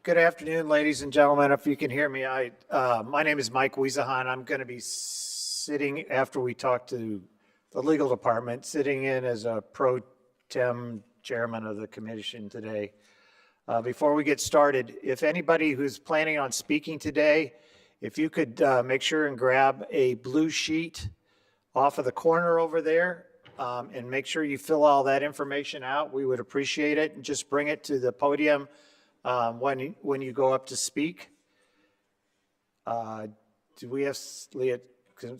Good afternoon, ladies and gentlemen. If you can hear me, my name is Mike Wiesahan. I'm going to be sitting, after we talk to the legal department, sitting in as a pro tem chairman of the commission today. Before we get started, if anybody who's planning on speaking today, if you could make sure and grab a blue sheet off of the corner over there and make sure you fill all that information out, we would appreciate it. And just bring it to the podium when you go up to speak. Do we have, Leah,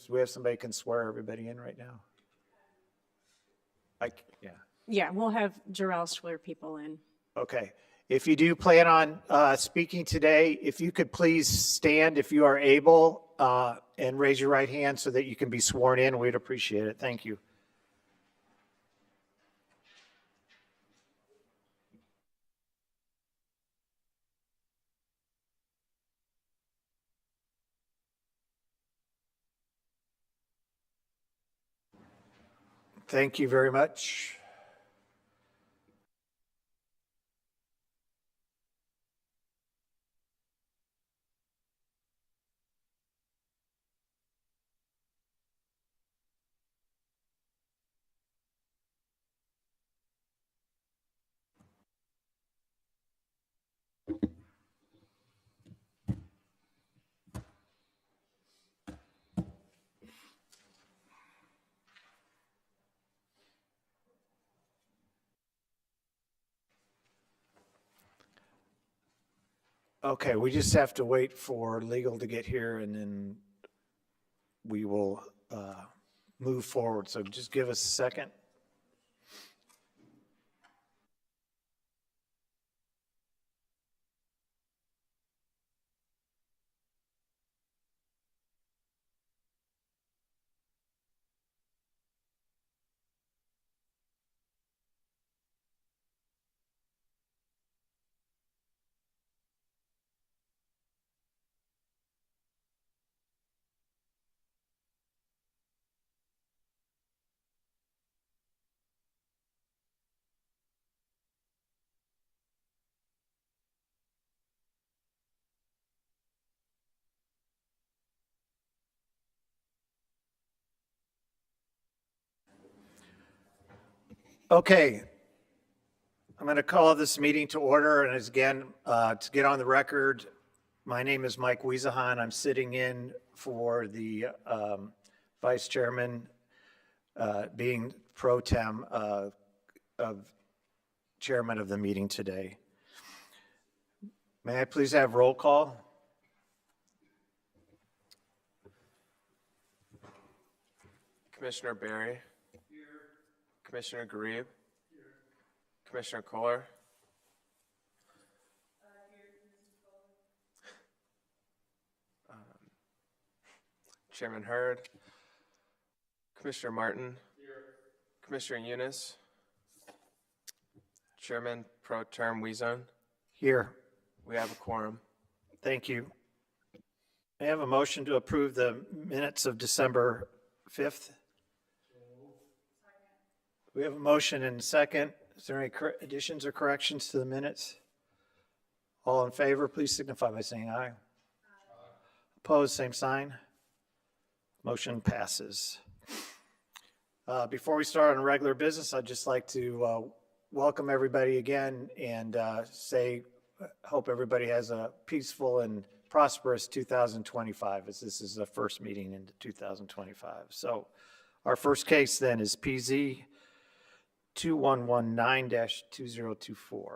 we have somebody can swear everybody in right now? Yeah. Yeah, we'll have Jarrell swear people in. Okay. If you do plan on speaking today, if you could please stand if you are able and raise your right hand so that you can be sworn in, we'd appreciate it. Thank you. Thank you very much. Okay, we just have to wait for legal to get here and then we will move forward. So just give us a second. Okay, I'm going to call this meeting to order, and again, to get on the record, my name is Mike Wiesahan. I'm sitting in for the vice chairman, being pro tem of chairman of the meeting today. May I please have roll call? Commissioner Barry. Here. Commissioner Garib. Here. Commissioner Kohler. Chairman Hurd. Commissioner Martin. Here. Commissioner Eunice. Chairman Pro Tem Wiesahan. Here. We have a quorum. Thank you. May I have a motion to approve the minutes of December 5th? We have a motion and a second. Is there any additions or corrections to the minutes? All in favor, please signify by saying aye. Aye. Opposed, same sign. Motion passes. Before we start on regular business, I'd just like to welcome everybody again and say, hope everybody has a peaceful and prosperous 2025, as this is the first meeting in 2025. So our first case then is PZ 2119-2024.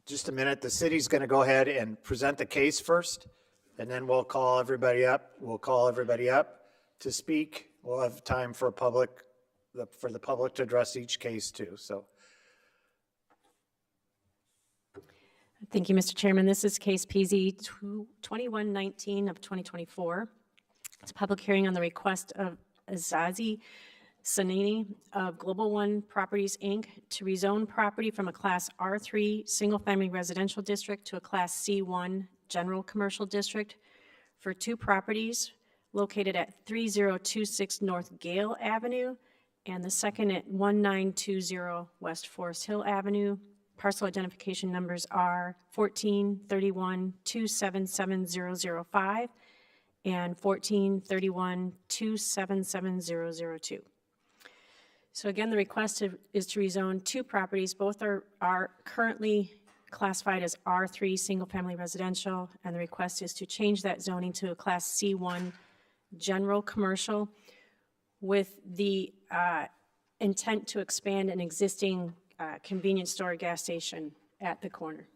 Just a minute. The city's going to go ahead and present the case first, and then we'll call everybody up. We'll call everybody up to speak. We'll have time for the public to address each case too. So. Thank you, Mr. Chairman. This is case PZ 2119 of 2024. It's a public hearing on the request of Azze Sanany of Global One Properties, Inc. to rezone property from a Class R3 single-family residential district to a Class C1 general commercial district for two properties located at 3026 North Gale Avenue and the second at 1920 West Forest Hill Avenue. Parcel identification numbers are 1431277005 and 1431277002. So again, the request is to rezone two properties. Both are currently classified as R3 single-family residential, and the request is to change that zoning to a Class C1 general commercial with the intent to expand an existing convenience store gas station at the corner.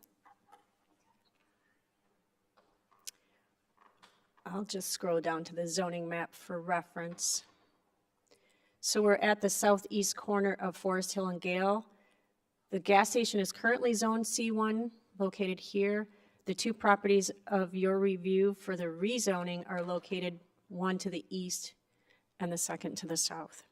I'll just scroll down to the zoning map for reference. So we're at the southeast corner of Forest Hill and Gale. The gas station is currently zoned C1, located here. The two properties of your review for the rezoning are located, one to the east and the second to the south.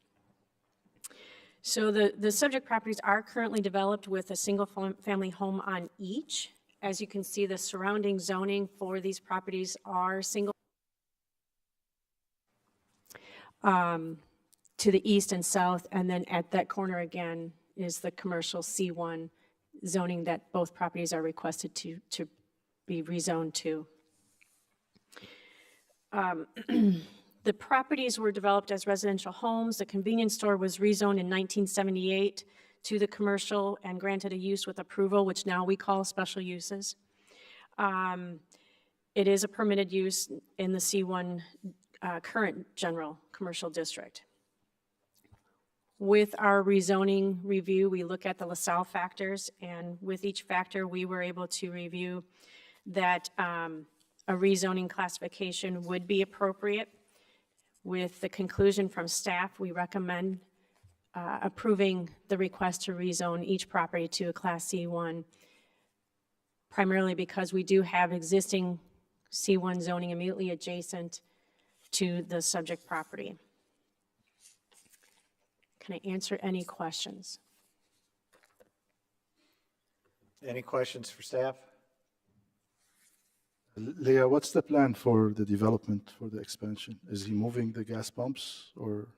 So the subject properties are currently developed with a single family home on each. As you can see, the surrounding zoning for these properties are single to the east and south, and then at that corner again is the commercial C1 zoning that both properties are requested to be rezoned to. The properties were developed as residential homes. The convenience store was rezoned in 1978 to the commercial and granted a use with approval, which now we call special uses. It is a permitted use in the C1 current general commercial district. With our rezoning review, we look at the LaSalle factors, and with each factor, we were able to review that a rezoning classification would be appropriate. With the conclusion from staff, we recommend approving the request to rezone each property to a Class C1, primarily because we do have existing C1 zoning immediately adjacent to the subject property. Can I answer any questions? Any questions for staff? Leah, what's the plan for the development, for the expansion? Is he moving the gas pumps or?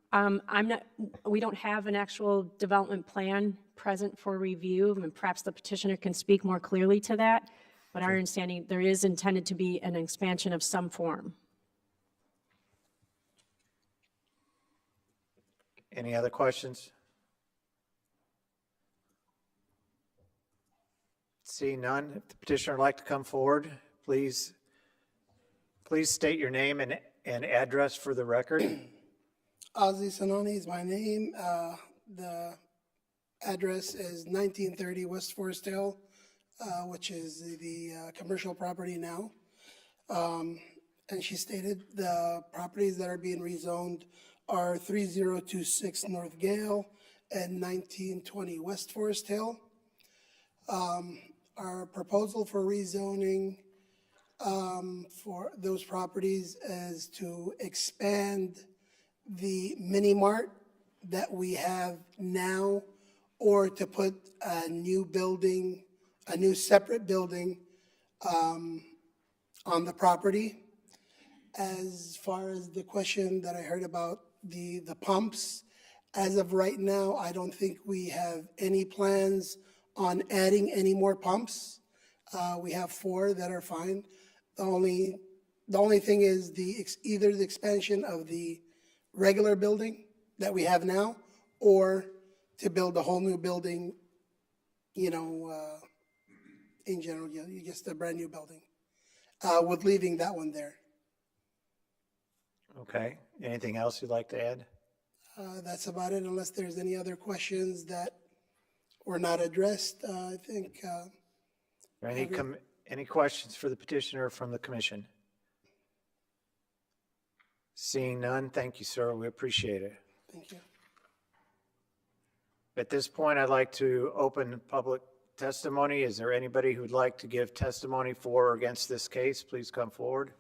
We don't have an actual development plan present for review, and perhaps the petitioner can speak more clearly to that, but our understanding, there is intended to be an expansion of some form. Any other questions? Seeing none, if the petitioner would like to come forward, please state your name and address for the record. Azze Sanany is my name. The address is 1930 West Forest Hill, which is the commercial property now. And she stated the properties that are being rezoned are 3026 North Gale and 1920 West Forest Hill. Our proposal for rezoning for those properties is to expand the mini mart that we have now, or to put a new building, a new separate building on the property. As far as the question that I heard about the pumps, as of right now, I don't think we have any plans on adding any more pumps. We have 4 that are fine. The only thing is either the expansion of the regular building that we have now, or to build a whole new building, in general, just a brand new building, with leaving that one there. Okay, anything else you'd like to add? That's about it, unless there's any other questions that were not addressed. I think. Any questions for the petitioner from the commission? Seeing none, thank you, sir. We appreciate it. Thank you. At this point, I'd like to open public testimony. Is there anybody who'd like to give testimony for or against this case? Please come forward.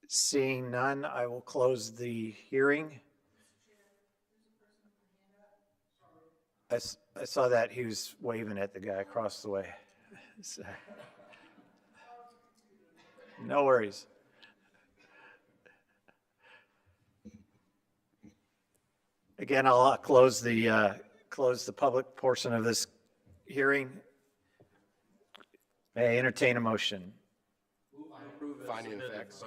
Seeing none, I will close the hearing. I saw that he was waving at the guy across the way. No worries. Again, I'll close the public portion of this hearing. May I entertain a motion? Finding of facts.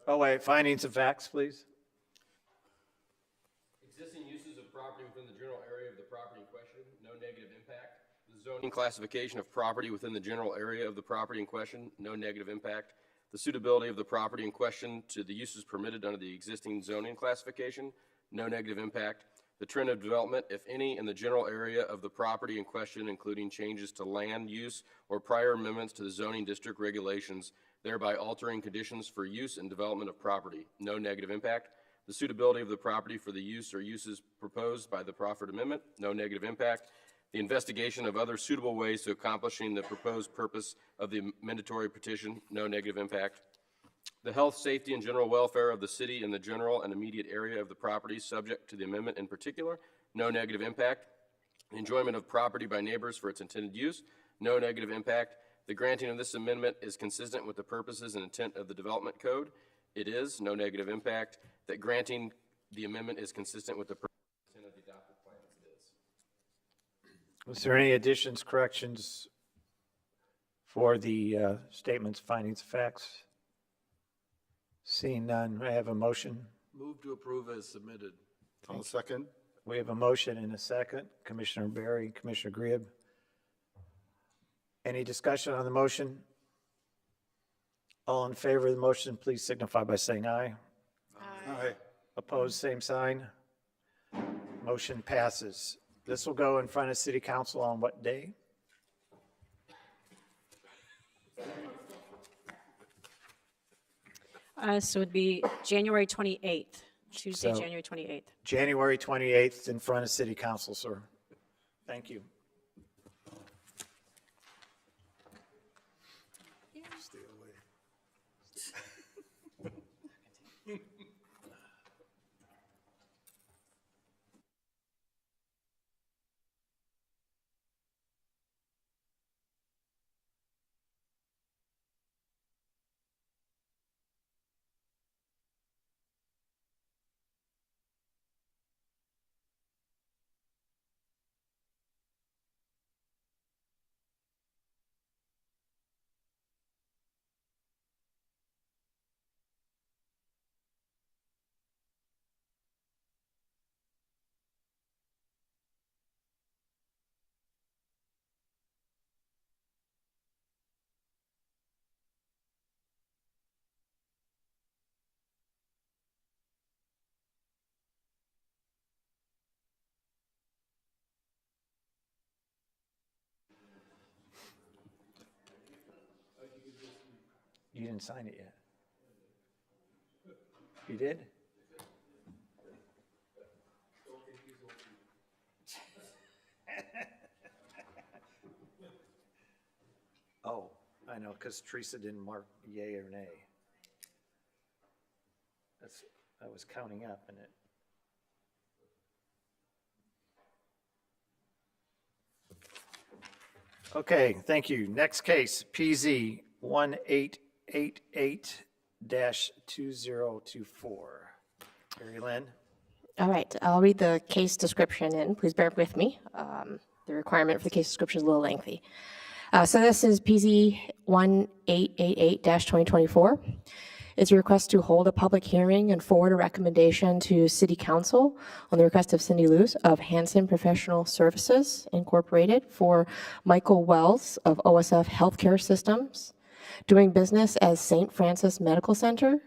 Oh, wait, findings of facts, please. Existing uses of property within the general area of the property in question, no negative impact. The zoning classification of property within the general area of the property in question, no negative impact. The suitability of the property in question to the uses permitted under the existing zoning classification, no negative impact. The trend of development, if any, in the general area of the property in question, including changes to land use or prior amendments to the zoning district regulations, thereby altering conditions for use and development of property, no negative impact. The suitability of the property for the use or uses proposed by the proffered amendment, no negative impact. The investigation of other suitable ways to accomplishing the proposed purpose of the mandatory petition, no negative impact. The health, safety, and general welfare of the city and the general and immediate area of the property subject to the amendment in particular, no negative impact. The enjoyment of property by neighbors for its intended use, no negative impact. The granting of this amendment is consistent with the purposes and intent of the Development Code. It is, no negative impact. That granting the amendment is consistent with the purpose and intent of the adopted plans. It is. Was there any additions, corrections for the statements, findings, of facts? Seeing none, may I have a motion? Move to approve as submitted. I'll second. We have a motion and a second. Commissioner Barry, Commissioner Grieb. Any discussion on the motion? All in favor of the motion, please signify by saying aye. Aye. Opposed, same sign. Motion passes. This will go in front of City Council on what day? So it'd be January 28th, Tuesday, So- January 28th. January 28th in front of City Council, sir. Thank you. Stay away. You didn't sign it yet. You did? Oh, I know, because Teresa didn't mark yay or nay. I was counting up and it. Okay, thank you. Next case, PZ 1888-2024. Mary Lynn? All right, I'll read the case description in. Please bear with me. The requirement for the case description is a little lengthy. So this is PZ 1888-2024. It's a request to hold a public hearing and forward a recommendation to City Council on the request of Cindy Loos of Hanson Professional Services Incorporated for Michael Wells of OSF Healthcare Systems, doing business as St. Francis Medical Center,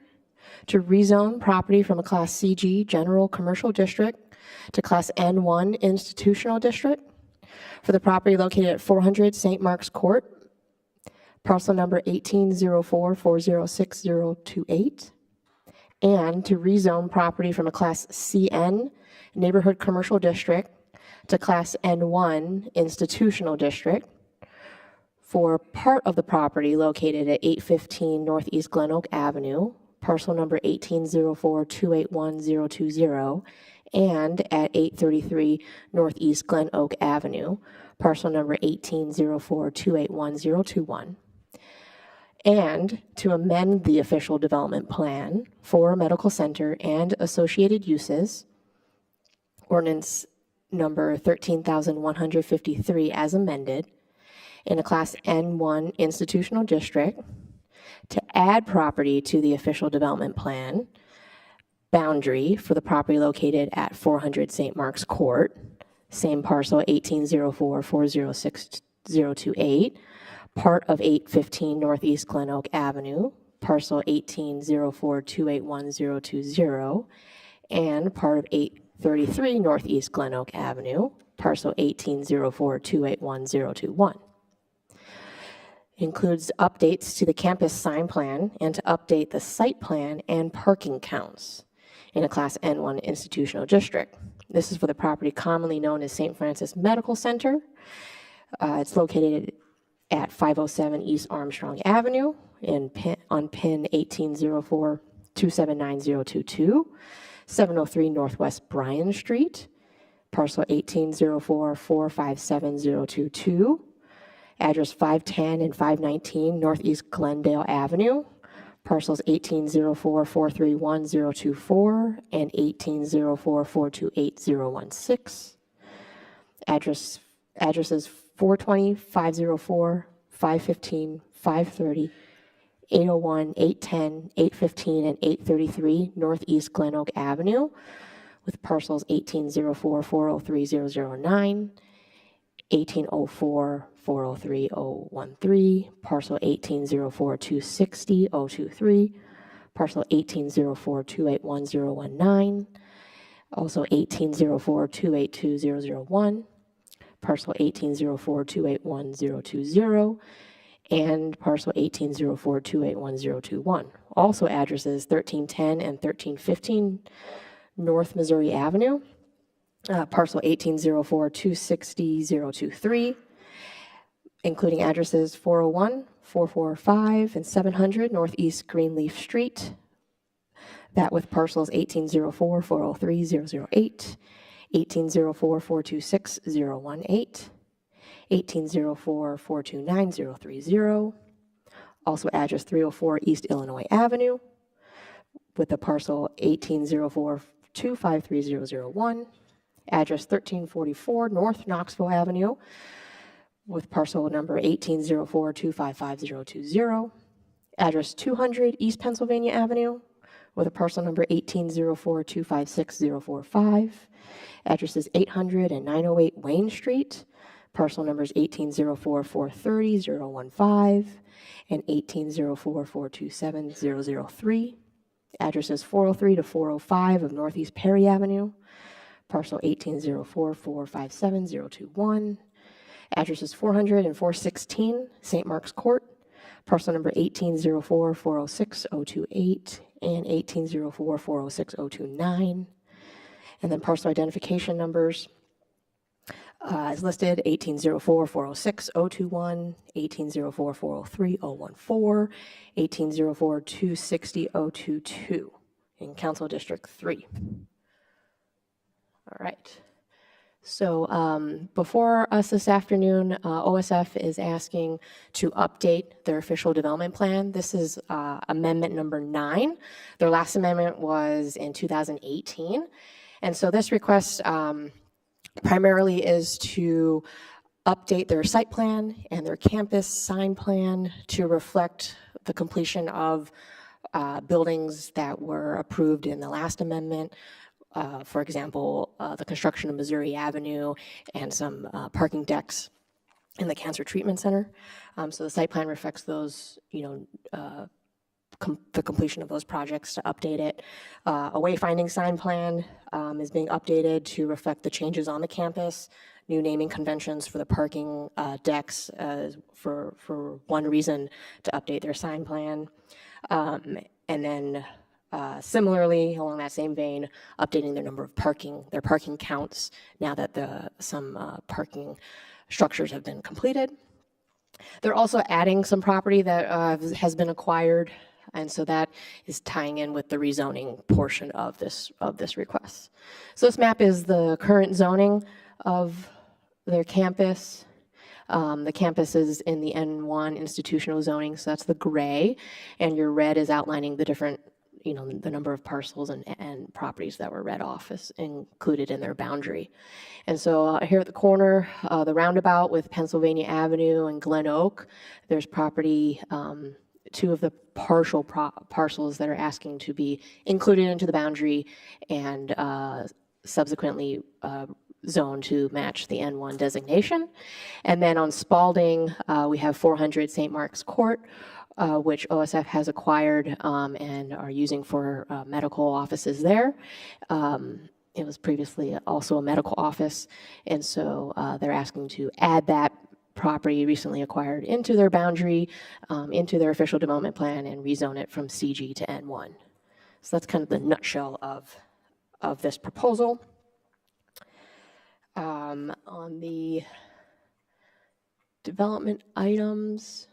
to rezone property from a Class CG General Commercial District to Class N1 Institutional District for the property located at 400 St. Mark's Court, parcel number 1804406028, and to rezone property from a Class CN Neighborhood Commercial District to Class N1 Institutional District for part of the property located at 815 Northeast Glen Oak Avenue, parcel number 1804281020, and at 833 Northeast Glen Oak Avenue, parcel number 1804281021. and to amend the official development plan for a medical center and associated uses, ordinance number 13,153 as amended, in a Class N1 institutional district, to add property to the official development plan boundary for the property located at 400 St. Mark's Court, same parcel 1804406028, part of 815 Northeast Glen Oak Avenue, parcel 1804281020, and part of 833 Northeast Glen Oak Avenue, parcel 1804281021. Includes updates to the campus sign plan and to update the site plan and parking counts in a Class N1 institutional district. This is for the property commonly known as St. Francis Medical Center. It's located at 507 East Armstrong Avenue on PIN 1804279022, 703 Northwest Bryan Street, parcel 1804457022, address 510 and 519 Northeast Glendale Avenue, parcels 1804431024 and 1804428016. Addresses 420, 504, 515, 530, 801, 810, 815, and 833 Northeast Glen Oak Avenue, with parcels 1804403009, 1804403013, parcel 1804260023, parcel 1804281019, also 1804282001, parcel 1804281020, and parcel 1804281021. Also addresses 1310 and 1315 North Missouri Avenue, parcel 1804260023, including addresses 401, 445, and 700 Northeast Greenleaf Street, that with parcels 1804403008, 1804426018, 1804429030, also address 304 East Illinois Avenue, with the parcel 1804253001, address 1344 North Knoxville Avenue, with parcel number 1804255020, address 200 East Pennsylvania Avenue, with a parcel number 1804256045, addresses 800 and 908 Wayne Street, parcel numbers 1804430015 and 1804427003, addresses 403 to 405 of Northeast Perry Avenue, parcel 1804457021, addresses 400 and 416 St. Mark's Court, parcel number 1804406028 and 1804406029, and then parcel identification numbers as listed: 1804406021, 1804403014, 1804260022 in Council District 3. All right. So before us this afternoon, OSF is asking to update their official development plan. This is amendment number 9. Their last amendment was in 2018. And so this request primarily is to update their site plan and their campus sign plan to reflect the completion of buildings that were approved in the last amendment. For example, the construction of Missouri Avenue and some parking decks in the Cancer Treatment Center. So the site plan reflects those, the completion of those projects to update it. A wayfinding sign plan is being updated to reflect the changes on the campus, new naming conventions for the parking decks for one reason to update their sign plan. And then similarly, along that same vein, updating their number of their parking counts now that some parking structures have been completed. They're also adding some property that has been acquired, and so that is tying in with the rezoning portion of this request. So this map is the current zoning of their campus. The campus is in the N1 institutional zoning, so that's the gray, and your red is outlining the different, the number of parcels and properties that were read off as included in their boundary. And so here at the corner, the roundabout with Pennsylvania Avenue and Glen Oak, there's property, two of the partial parcels that are asking to be included into the boundary and subsequently zoned to match the N1 designation. And then on Spalding, we have 400 St. Mark's Court, which OSF has acquired and are using for medical offices there. It was previously also a medical office, and so they're asking to add that property recently acquired into their boundary, into their official development plan, and rezone it from CG to N1. So that's kind of the nutshell of this proposal. On the development items,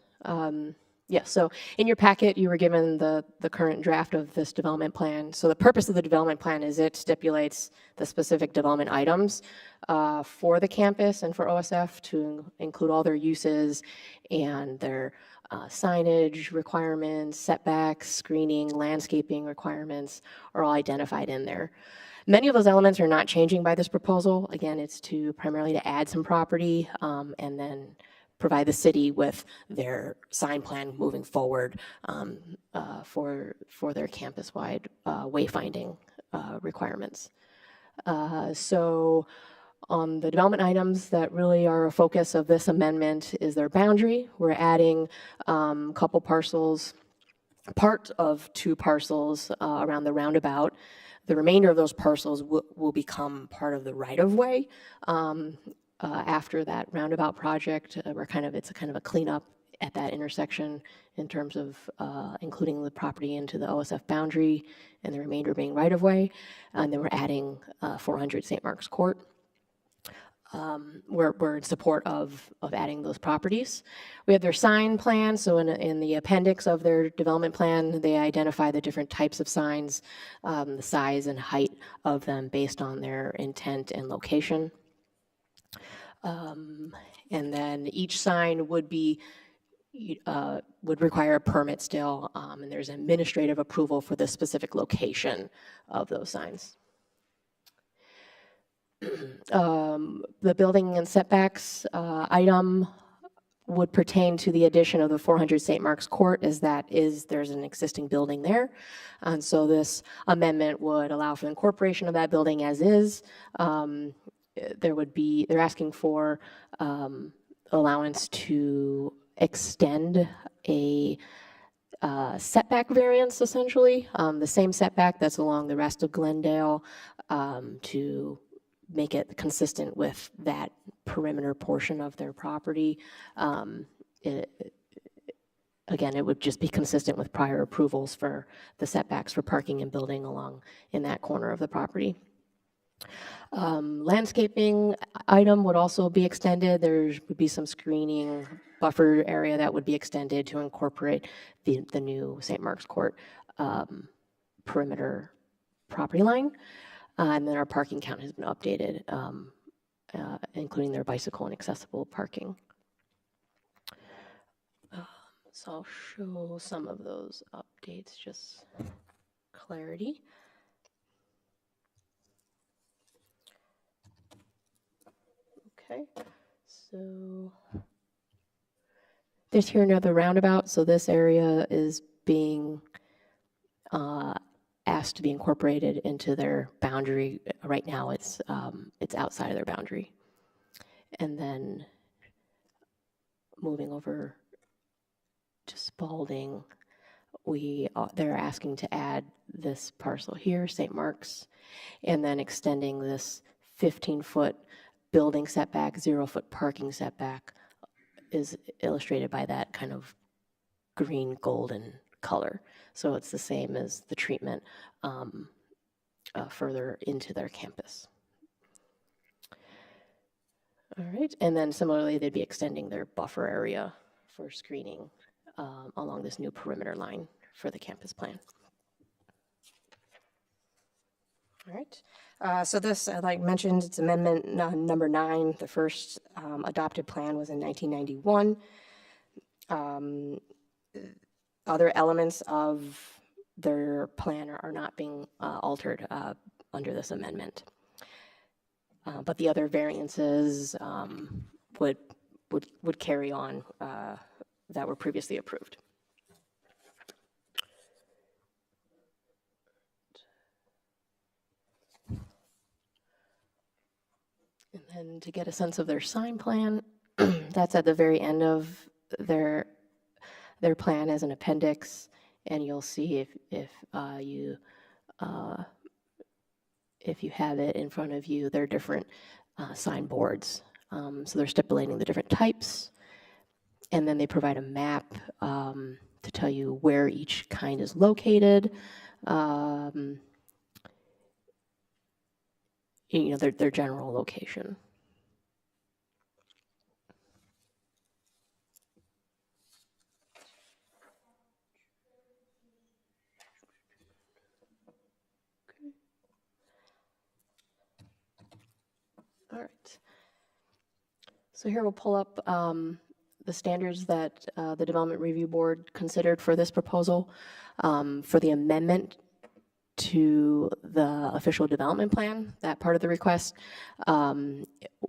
so in your packet, you were given the current draft of this development plan. So the purpose of the development plan is it stipulates the specific development items for the campus and for OSF to include all their uses and their signage requirements, setbacks, screening, landscaping requirements are all identified in there. Many of those elements are not changing by this proposal. Again, it's primarily to add some property and then provide the city with their sign plan moving forward for their campus-wide wayfinding requirements. So on the development items that really are a focus of this amendment is their boundary. We're adding a couple parcels, part of 2 parcels around the roundabout. The remainder of those parcels will become part of the right-of-way. After that roundabout project, it's kind of a cleanup at that intersection in terms of including the property into the OSF boundary and the remainder being right-of-way. And then we're adding 400 St. Mark's Court. We're in support of adding those properties. We have their sign plan. So in the appendix of their development plan, they identify the different types of signs, the size and height of them based on their intent and location. And then each sign would require a permit still, and there's administrative approval for the specific location of those signs. The building and setbacks item would pertain to the addition of the 400 St. Mark's Court, as there's an existing building there. And so this amendment would allow for incorporation of that building as is. They're asking for allowance to extend a setback variance, essentially, the same setback that's along the rest of Glendale, to make it consistent with that perimeter portion of their property. Again, it would just be consistent with prior approvals for the setbacks for parking and building along in that corner of the property. Landscaping item would also be extended. There would be some screening buffer area that would be extended to incorporate the new St. Mark's Court perimeter property line. And then our parking count has been updated, including their bicycle and accessible parking. So I'll show some of those updates, just clarity. Okay, so there's here another roundabout. So this area is being asked to be incorporated into their boundary. Right now, it's outside of their boundary. And then moving over to Spalding, they're asking to add this parcel here, St. Mark's, and then extending this 15-foot building setback, 0-foot parking setback is illustrated by that kind of green golden color. So it's the same as the treatment further into their campus. All right, and then similarly, they'd be extending their buffer area for screening along this new perimeter line for the campus plan. All right. So this, like mentioned, it's amendment number 9. The first adopted plan was in 1991. Other elements of their plan are not being altered under this amendment. But the other variances would carry on that were previously approved. And then to get a sense of their sign plan, that's at the very end of their plan as an appendix, and you'll see if you have it in front of you, there are different sign boards. So they're stipulating the different types, and then they provide a map to tell you where each kind is located. You know, their general location. All right. So here we'll pull up the standards that the Development Review Board considered for this proposal. For the amendment to the official development plan, that part of the request,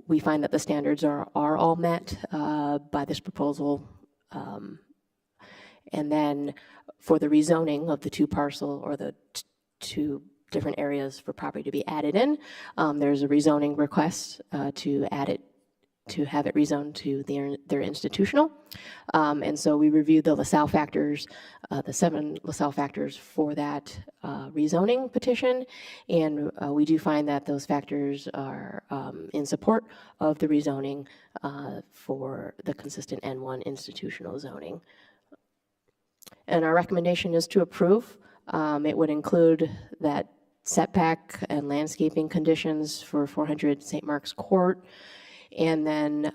we find that the standards are all met by this proposal. And then for the rezoning of the 2 parcel or the 2 different areas for property to be added in, there's a rezoning request to add it, to have it rezoned to their institutional. And so we reviewed the LaSalle factors, the 7 LaSalle factors for that rezoning petition. And we do find that those factors are in support of the rezoning for the consistent N1 institutional zoning. And our recommendation is to approve. It would include that setback and landscaping conditions for 400 St. Mark's Court, and then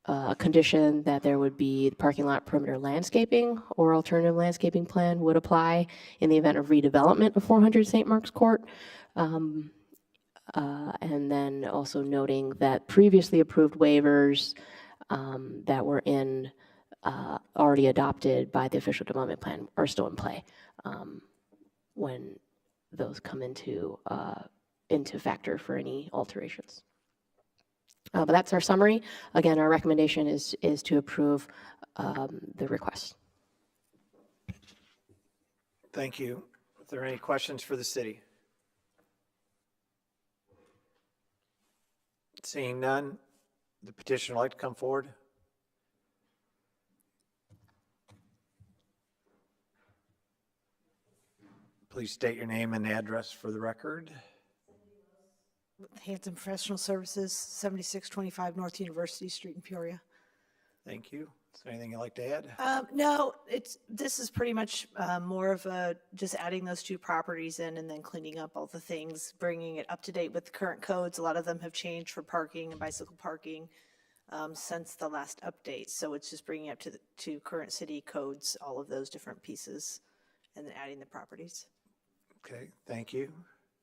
a condition that there would be parking lot perimeter landscaping or alternative landscaping plan would apply in the event of redevelopment of 400 St. Mark's Court. And then also noting that previously approved waivers that were already adopted by the official development plan are still in play when those come into factor for any alterations. But that's our summary. Again, our recommendation is to approve the request. Thank you. Are there any questions for the city? Seeing none, the petitioner would like to come forward. Please state your name and address for the record. Hanson Professional Services, 7625 North University Street in Peoria. Thank you. Is there anything you'd like to add? No, this is pretty much more of just adding those 2 properties in and then cleaning up all the things, bringing it up to date with the current codes. A lot of them have changed for parking and bicycle parking since the last update. So it's just bringing up to current city codes, all of those different pieces, and then adding the properties. Okay, thank you.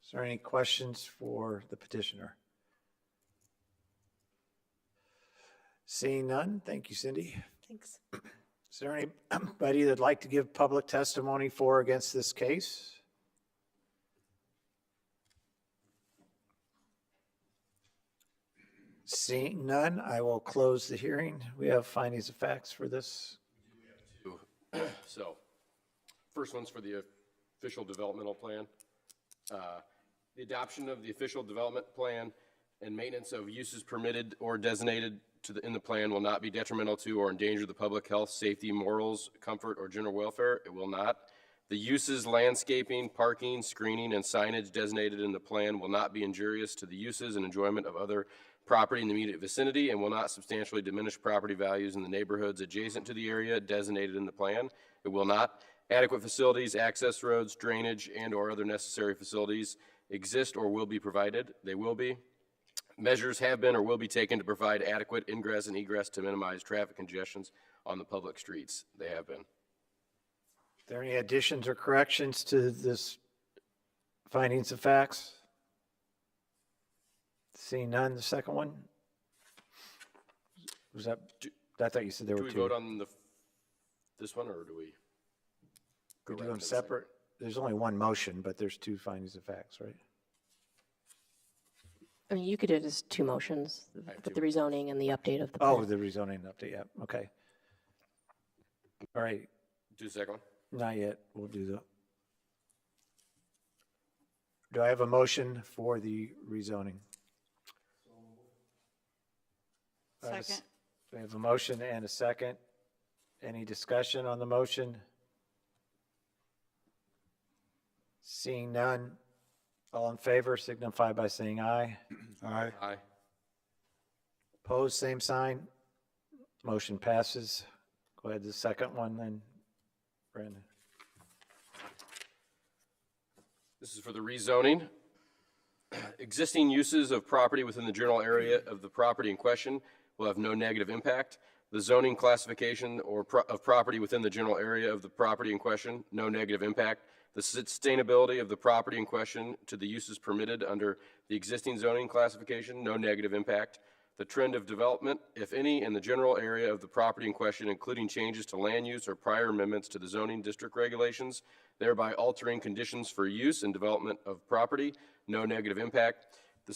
Is there any questions for the petitioner? Seeing none, thank you, Cindy. Thanks. Is there anybody that'd like to give public testimony for or against this case? Seeing none, I will close the hearing. We have findings of facts for this. So, first one's for the official developmental plan. The adoption of the official development plan and maintenance of uses permitted or designated in the plan will not be detrimental to or endanger the public health, safety, morals, comfort, or general welfare. It will not. The uses, landscaping, parking, screening, and signage designated in the plan will not be injurious to the uses and enjoyment of other property in the immediate vicinity and will not substantially diminish property values in the neighborhoods adjacent to the area designated in the plan. It will not. Adequate facilities, access roads, drainage, and/or other necessary facilities exist or will be provided. They will be. Measures have been or will be taken to provide adequate ingress and egress to minimize traffic congestions on the public streets. They have been. Are there any additions or corrections to this Findings of facts? Seeing none, the second one? Was that, I thought you said there Do were we two. vote on this one, or do we? We go do right them to the second? separate. There's only one motion, but there's two findings of facts, right? I mean, you could do it as two motions, but the rezoning and the update of the Oh, plan. the rezoning update, yeah, okay. All right, Do the second one? not yet, we'll do the. Do I have a motion for the rezoning? I have a s- Second. We have a motion and a second. Any discussion on the motion? Seeing none, all in favor signify by saying aye. Aye. Aye. Opposed, same sign. Motion passes. Go ahead, the second one then, Brandon. This is for the rezoning. Existing uses of property within the general area of the property in question will have no negative impact. The zoning classification of property within the general area of the property in question, no negative impact. The sustainability of the property in question to the uses permitted under the existing zoning classification, no negative impact. The trend of development, if any, in the general area of the property in question, including changes to land use or prior amendments to the zoning district regulations, thereby altering conditions for use and development of property, no negative impact. The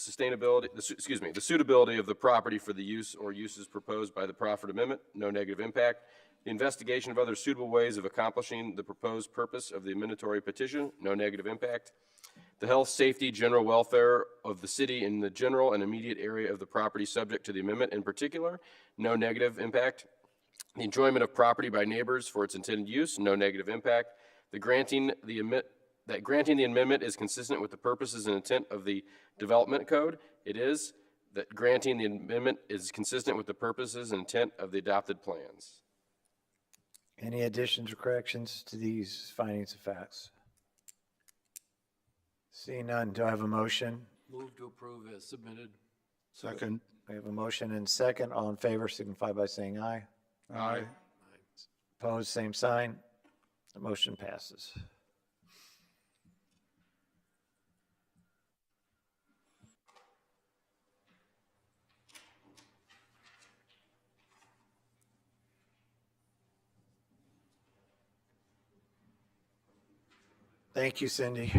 the suitability of the property for the use or uses proposed by the proffered amendment, no negative impact. The investigation of other suitable ways of accomplishing the proposed purpose of the amendatory petition, no negative impact. The health, safety, general welfare of the city in the general and immediate area of the property subject to the amendment in particular, no negative impact. The enjoyment of property by neighbors for its intended use, no negative impact. Granting the amendment is consistent with the purposes and intent of the development code. It is. That granting the amendment is consistent with the purposes and intent of the adopted plans. Any additions or corrections to these findings of facts? Seeing none, do I have a motion? Move to approve as submitted. Second. We have a motion and second. All in favor signify by saying aye. Aye. Opposed, same sign. The motion passes. Thank you, Cindy.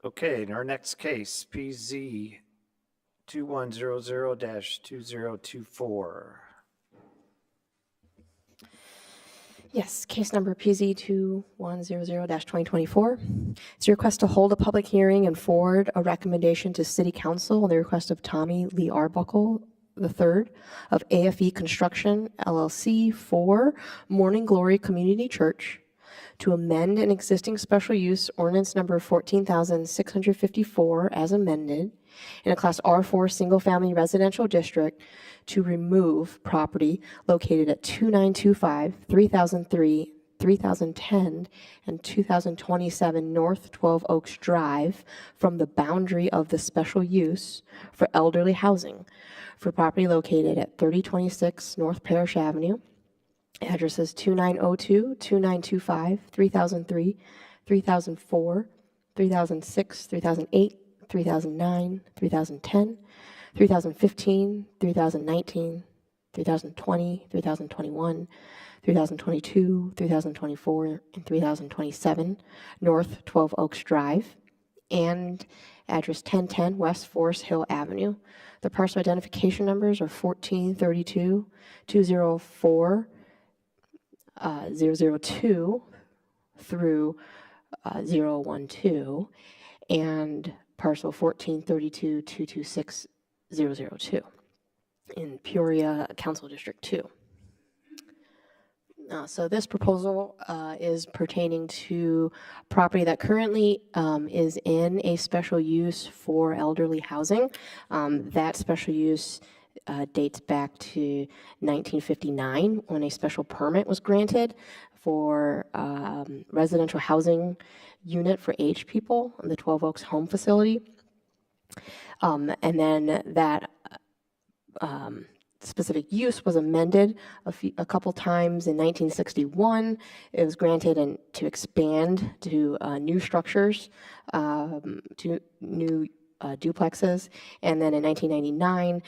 Okay, in our next case, PZ 2100-2024. Yes, case number PZ 2100-2024. It's a request to hold a public hearing and forward a recommendation to City Council on the request of Tommy Lee Arbuckle III of AFE Construction LLC for Morning Glory Community Church to amend an existing special use ordinance number 14,654 as amended in a Class R4 single-family residential district to remove property located at 2925, 3003, 3010, and 2027 North 12 Oaks Drive from the boundary of the special use for elderly housing for property located at 3026 North Parish Avenue. Addresses 2902, 2925, 3003, 3004, 3006, 3008, 3009, 3010, 3015, 3019, 3020, 3021, 3022, 3024, and 3027 North 12 Oaks Drive, and address 1010 West Forest Hill Avenue. The parcel identification numbers are 1432, 204, 002 through 012, and parcel 1432, 226, 002 in Peoria Council District 2. So this proposal is pertaining to property that currently is in a special use for elderly housing. That special use dates back to 1959 when a special permit was granted for residential housing unit for aged people in the 12 Oaks Home Facility. And then that specific use was amended a couple times. In 1961, it was granted to expand to new structures, to new duplexes. And then in 1999,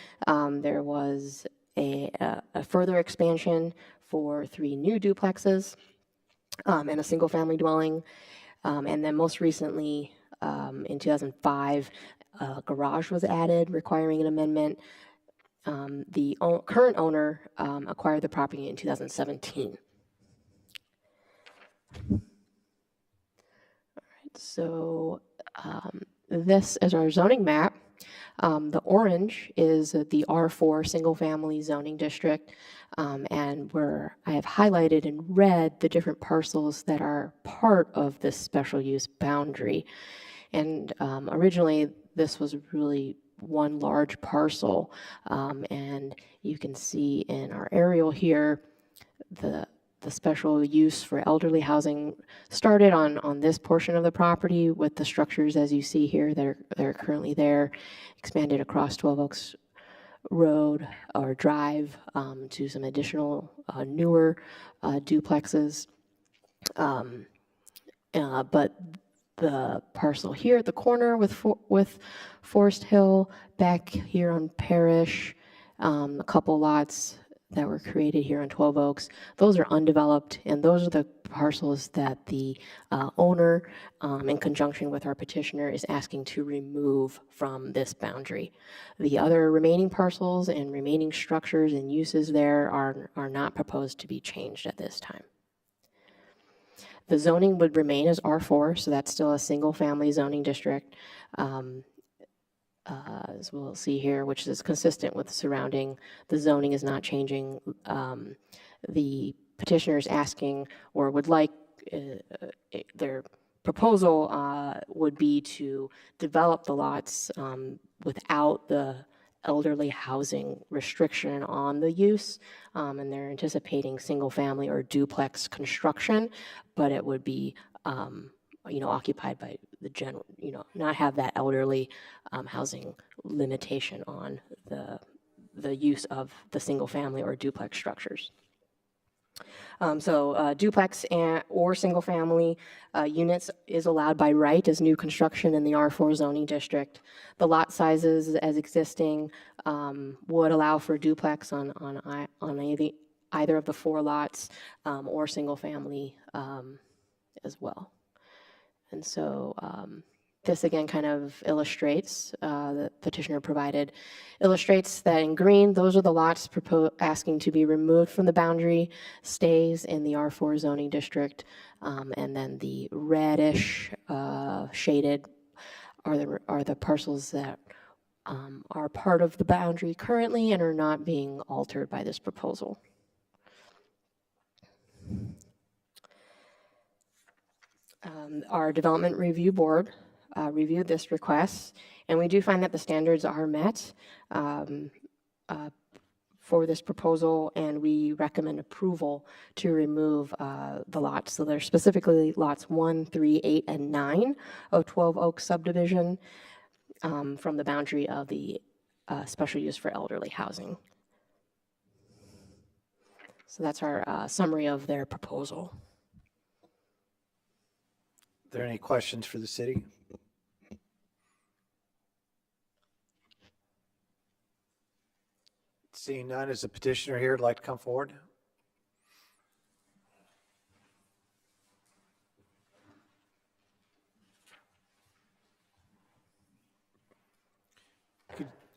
there was a further expansion for 3 new duplexes and a single-family dwelling. And then most recently, in 2005, a garage was added, requiring an amendment. The current owner acquired the property in 2017. All right, so this is our zoning map. The orange is the R4 single-family zoning district, and where I have highlighted in red the different parcels that are part of this special use boundary. And originally, this was really one large parcel, and you can see in our aerial here the special use for elderly housing started on this portion of the property with the structures as you see here that are currently there, expanded across 12 Oaks Road or Drive to some additional newer duplexes. But the parcel here at the corner with Forest Hill, back here on Parish, a couple lots that were created here on 12 Oaks, those are undeveloped, and those are the parcels that the owner, in conjunction with our petitioner, is asking to remove from this boundary. The other remaining parcels and remaining structures and uses there are not proposed to be changed at this time. The zoning would remain as R4, so that's still a single-family zoning district, as we'll see here, which is consistent with the surrounding. The zoning is not changing. The petitioner is asking or would like their proposal would be to develop the lots without the elderly housing restriction on the use, and they're anticipating single family or duplex construction, but it would be occupied by the general, not have that elderly housing limitation on the use of the single family or duplex structures. Duplex or single family units is allowed by right as new construction in the R4 zoning district. The lot sizes as existing would allow for duplex on either of the 4 lots or single family as well. And so this again kind of illustrates, the petitioner provided, illustrates that in green, those are the lots asking to be removed from the boundary, stays in the R4 zoning district, and then the reddish shaded are the parcels that are part of the boundary currently and are not being altered by this proposal. Our development review board reviewed this request, and we do find that the standards are met for this proposal, and we recommend approval to remove the lots. So they're specifically lots 1, 3, 8, and 9 of 12 Oaks subdivision from the boundary of the special use for elderly housing. So that's our summary of their proposal. Are there any questions for the city? Seeing none, is the petitioner here, like to come forward?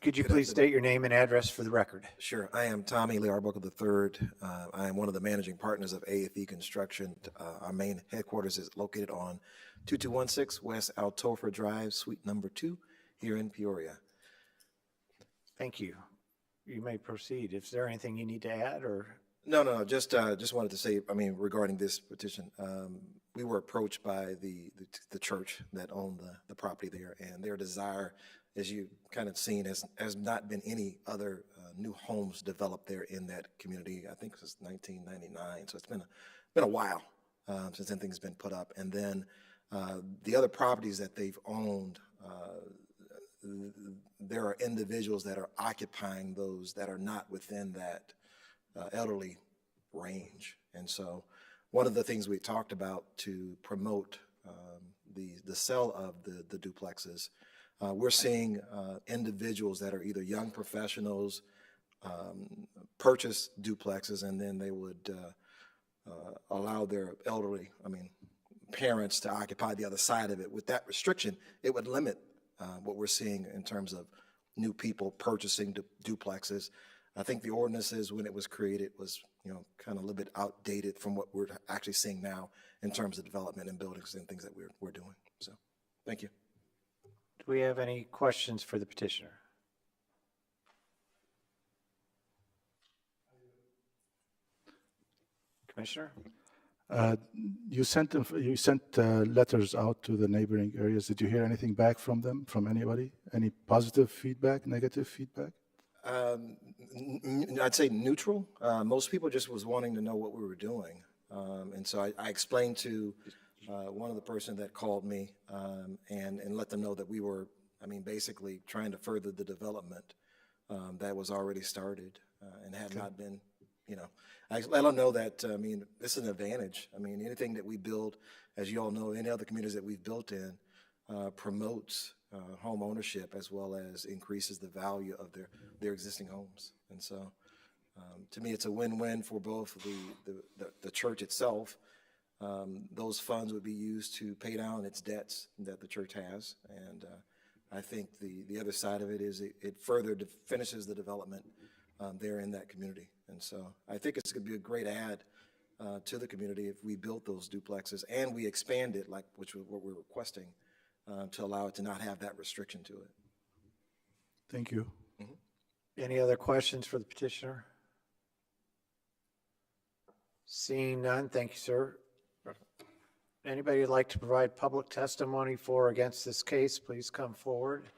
Could you please state your name and address for the record? Sure. I am Tommy Lee Arbuckle III. I am one of the managing partners of AFE Construction. Our main headquarters is located on 2216 West Altofa Drive, Suite number 2, here in Peoria. Thank you. You may proceed. Is there anything you need to add, or? No. Just wanted to say, regarding this petition, we were approached by the church that owned the property there, and their desire, as you kind of seen, has not been any other new homes developed there in that community. I think since 1999, so it's been a while since anything's been put up. And then the other properties that they've owned, there are individuals that are occupying those that are not within that elderly range. And so one of the things we talked about to promote the sale of the duplexes, we're seeing individuals that are either young professionals purchase duplexes, and then they would allow their elderly, parents to occupy the other side of it. With that restriction, it would limit what we're seeing in terms of new people purchasing duplexes. I think the ordinances, when it was created, was kind of a little bit outdated from what we're actually seeing now in terms of development and buildings and things that we're doing. So, thank you. Do we have any questions for the petitioner? Commissioner? You sent letters out to the neighboring areas. Did you hear anything back from them, from anybody? Any positive feedback, negative feedback? I'd say neutral. Most people just was wanting to know what we were doing. And so I explained to one of the person that called me and let them know that we were, basically trying to further the development that was already started and had not been, I let them know that, this is an advantage. Anything that we build, as you all know, any other communities that we've built in promotes home ownership as well as increases the value of their existing homes. And so to me, it's a win-win for both the church itself. Those funds would be used to pay down its debts that the church has. And I think the other side of it is it further finishes the development there in that community. And so I think it's going to be a great add to the community if we built those duplexes and we expand it, which is what we're requesting, to allow it to not have that restriction to it. Thank you. Any other questions for the petitioner? Seeing none, thank you, sir. Anybody who'd like to provide public testimony for or against this case, please come forward.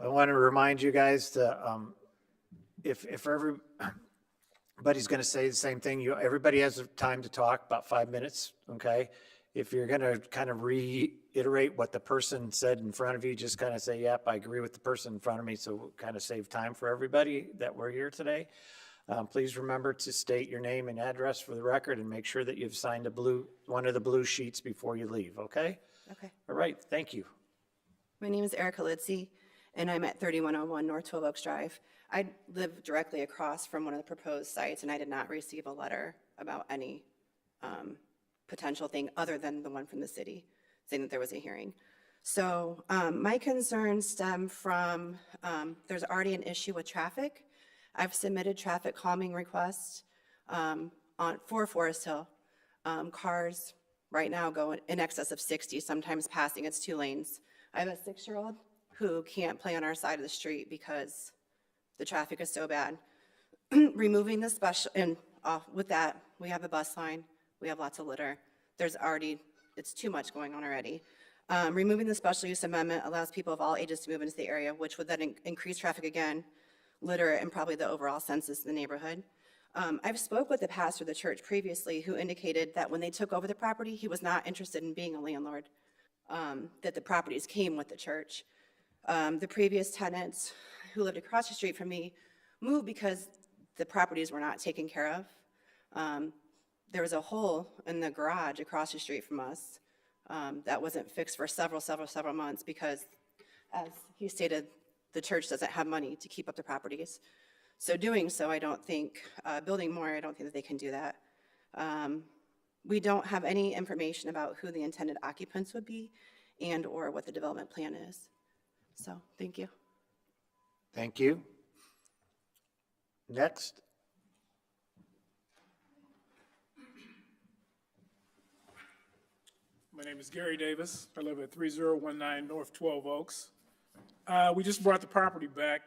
I want to remind you guys that if everybody's going to say the same thing, everybody has time to talk, about 5 minutes, okay? If you're going to kind of reiterate what the person said in front of you, just kind of say, yep, I agree with the person in front of me, so we'll kind of save time for everybody that we're here today. Please remember to state your name and address for the record and make sure that you've signed one of the blue sheets before you leave, okay? Okay. All right, thank you. My name is Erica Litzy, and I'm at 3101 North 12 Oaks Drive. I live directly across from one of the proposed sites, and I did not receive a letter about any potential thing other than the one from the city saying that there was a hearing. So my concerns stem from there's already an issue with traffic. I've submitted traffic calming requests for Forest Hill. Cars right now go in excess of 60, sometimes passing. It's 2 lanes. I have a 6-year-old who can't play on our side of the street because the traffic is so bad. Removing the special, and with that, we have a bus line, we have lots of litter. It's too much going on already. Removing the special use amendment allows people of all ages to move into the area, which would then increase traffic again, litter, and probably the overall census in the neighborhood. I've spoke with the pastor of the church previously who indicated that when they took over the property, he was not interested in being a landlord, that the properties came with the church. The previous tenants who lived across the street from me moved because the properties were not taken care of. There was a hole in the garage across the street from us that wasn't fixed for several months because, as he stated, the church doesn't have money to keep up the properties. So doing so, I don't think, building more, I don't think that they can do that. We don't have any information about who the intended occupants would be and/or what the development plan is. So, thank you. Thank you. Next. My name is Gary Davis. I live at 3019 North 12 Oaks. We just brought the property back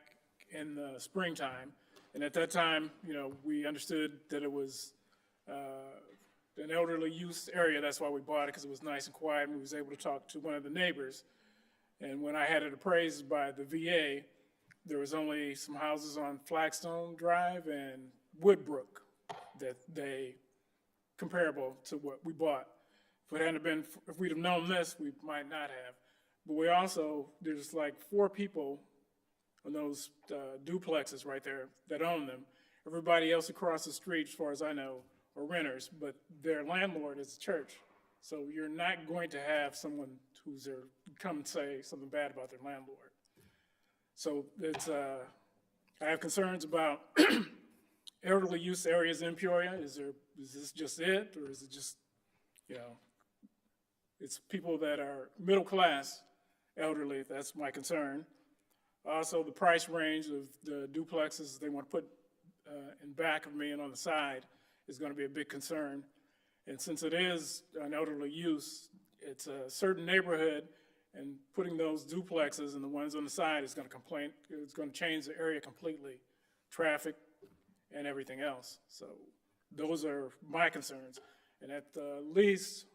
in the springtime, and at that time, you know, we understood that it was an elderly use area. That's why we bought it, because it was nice and quiet, and we was able to talk to one of the neighbors. And when I had it appraised by the VA, there was only some houses on Flagstone Drive and Woodbrook that they comparable to what we bought. If it hadn't been, if we'd have known this, we might not have. But we also, there's like 4 people on those duplexes right there that own them. Everybody else across the street, as far as I know, are renters, but their landlord is the church. So you're not going to have someone who's there come and say something bad about their landlord. So it's, I have concerns about elderly use areas in Peoria. Is this just it, or is it just, you know, it's people that are middle class, elderly, that's my concern. Also, the price range of the duplexes they want to put in back of me and on the side is going to be a big concern. And since it is an elderly use, it's a certain neighborhood, and putting those duplexes and the ones on the side is going to change the area completely, traffic and everything else. So those are my concerns. And at the least,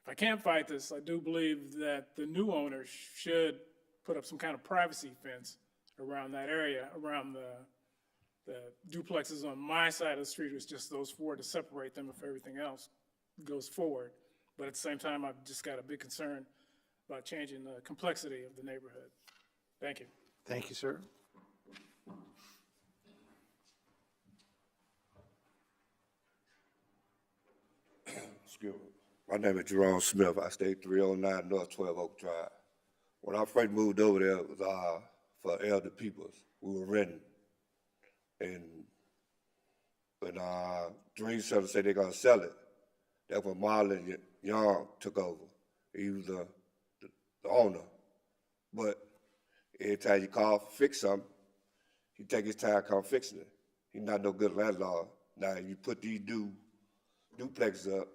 if I can't fight this, I do believe that the new owner should put up some kind of privacy fence around that area, around the duplexes on my side of the street. It's just those 4 to separate them if everything else goes forward. But at the same time, I've just got a big concern about changing the complexity of the neighborhood. Thank you. Thank you, sir. Excuse me. My name is Jerome Smith. I stay 309 North 12 Oak Drive. When I first moved over there, it was for elder peoples. We were renting. And when Dream Center said they're going to sell it, that's when Marlon Young took over. He was the owner. But every time you call to fix something, he take his time come fixing it. He's not no good landlord. Now, you put these duplexes up,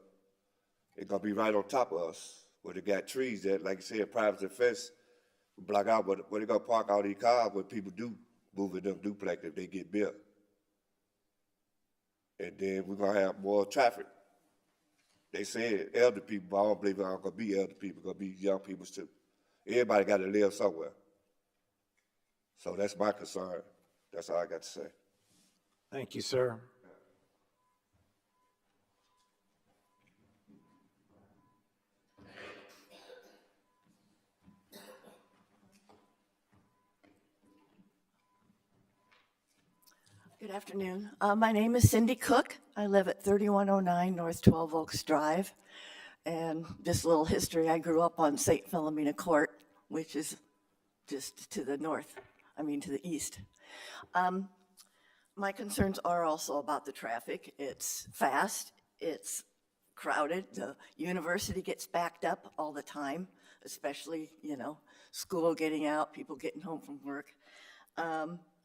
it's gonna be right on top of us, where they got trees that, like you said, privacy fence, block out, but where they gonna park all these cars where people do move in them duplexes if they get built. And then we're gonna have more traffic. They said elder people, but I don't believe it's gonna be elder people, it's gonna be young people too. Everybody gotta live somewhere. So that's my concern. That's all I got to say. Thank you, sir. Good afternoon. My name is Cindy Cook. I live at 3109 North 12 Oaks Drive. And just a little history, I grew up on St. Philomena Court, which is just to the north, to the east. My concerns are also about the traffic. It's fast, it's crowded. The university gets backed up all the time, especially, school getting out, people getting home from work.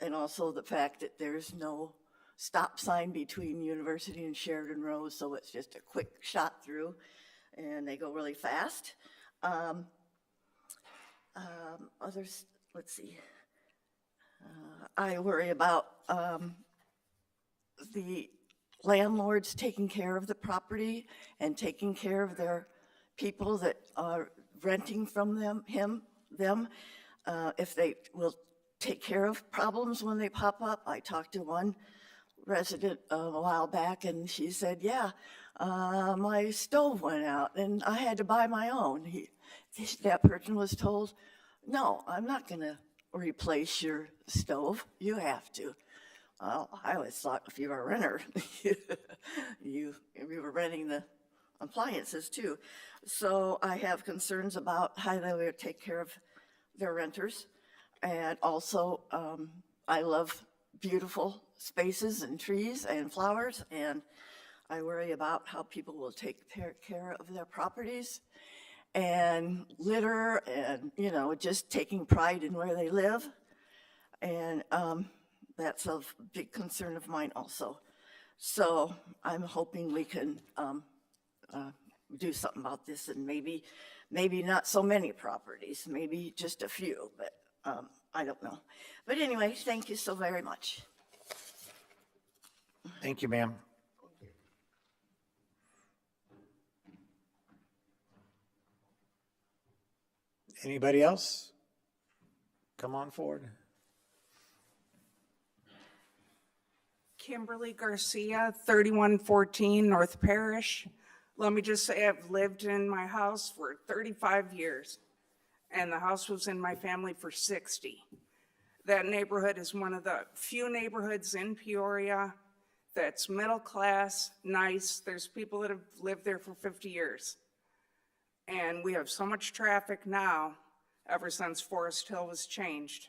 And also the fact that there's no stop sign between University and Sheridan Road, so it's just a quick shot through, and they go really fast. Others, let's see. I worry about the landlords taking care of the property and taking care of their people that are renting from them, if they will take care of problems when they pop up. I talked to one resident a while back, and she said, yeah, my stove went out and I had to buy my own. That person was told, no, I'm not gonna replace your stove, you have to. Well, I always thought if you were a renter, you were renting the appliances too. So I have concerns about how they will take care of their renters. And also, I love beautiful spaces and trees and flowers, and I worry about how people will take care of their properties and litter and, you know, just taking pride in where they live. And that's a big concern of mine also. So I'm hoping we can do something about this, and maybe not so many properties, maybe just a few, but I don't know. But anyway, thank you so very much. Thank you, ma'am. Anybody else? Come on forward. Kimberly Garcia, 3114 North Parish. Let me just say I've lived in my house for 35 years, and the house was in my family for 60. That neighborhood is one of the few neighborhoods in Peoria that's middle class, nice. There's people that have lived there for 50 years. And we have so much traffic now, ever since Forest Hill was changed.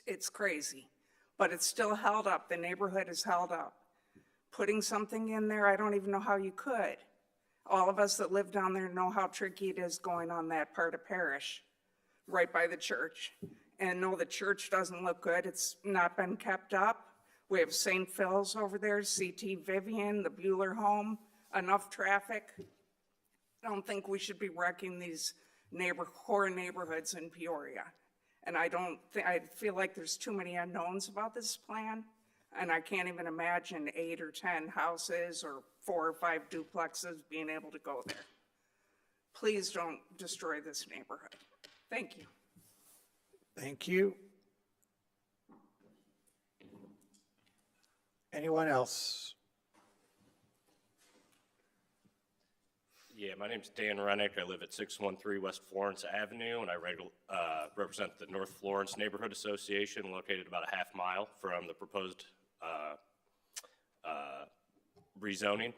It's crazy, but it's still held up. The neighborhood is held up. Putting something in there, I don't even know how you could. All of us that live down there know how tricky it is going on that part of Parish, right by the church. And no, the church doesn't look good. It's not been kept up. We have St. Phil's over there, CT Vivian, the Bueller home, enough traffic. I don't think we should be wrecking these core neighborhoods in Peoria. And I feel like there's too many unknowns about this plan. And I can't even imagine 8 or 10 houses or 4 or 5 duplexes being able to go there. Please don't destroy this neighborhood. Thank you. Thank you. Anyone else? Yeah, my name's Dan Rennick. I live at 613 West Florence Avenue, and I represent the North Florence Neighborhood Association, located about a half mile from the proposed rezoning.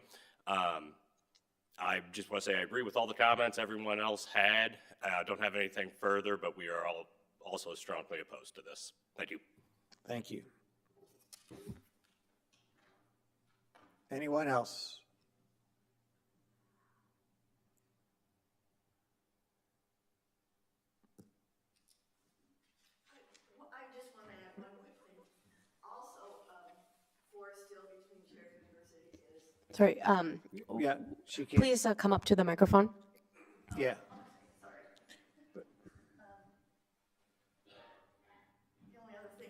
I just want to say I agree with all the comments everyone else had. I don't have anything further, but we are all also strongly opposed to this. Thank you. Thank you. Anyone else? I just want to add one quick thing. Also, Forest Hill between Sheridan University is. Sorry, Yeah, she can. please come up to the microphone. Yeah. The only other thing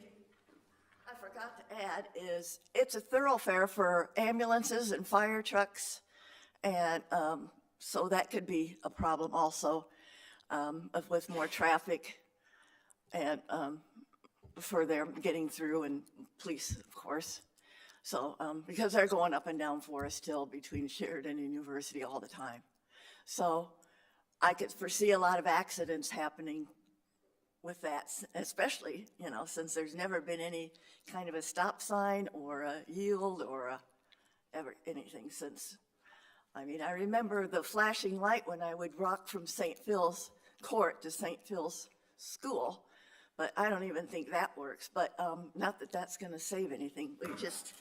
I forgot to add is it's a thoroughfare for ambulances and fire trucks. And so that could be a problem also with more traffic and for their getting through, and police, of course. So, because they're going up and down Forest Hill between Sheridan and University all the time. So I could foresee a lot of accidents happening with that, especially, you know, since there's never been any kind of a stop sign or a yield or anything since. I mean, I remember the flashing light when I would walk from St. Phil's Court to St. Phil's School, but I don't even think that works. But not that that's going to save anything. We just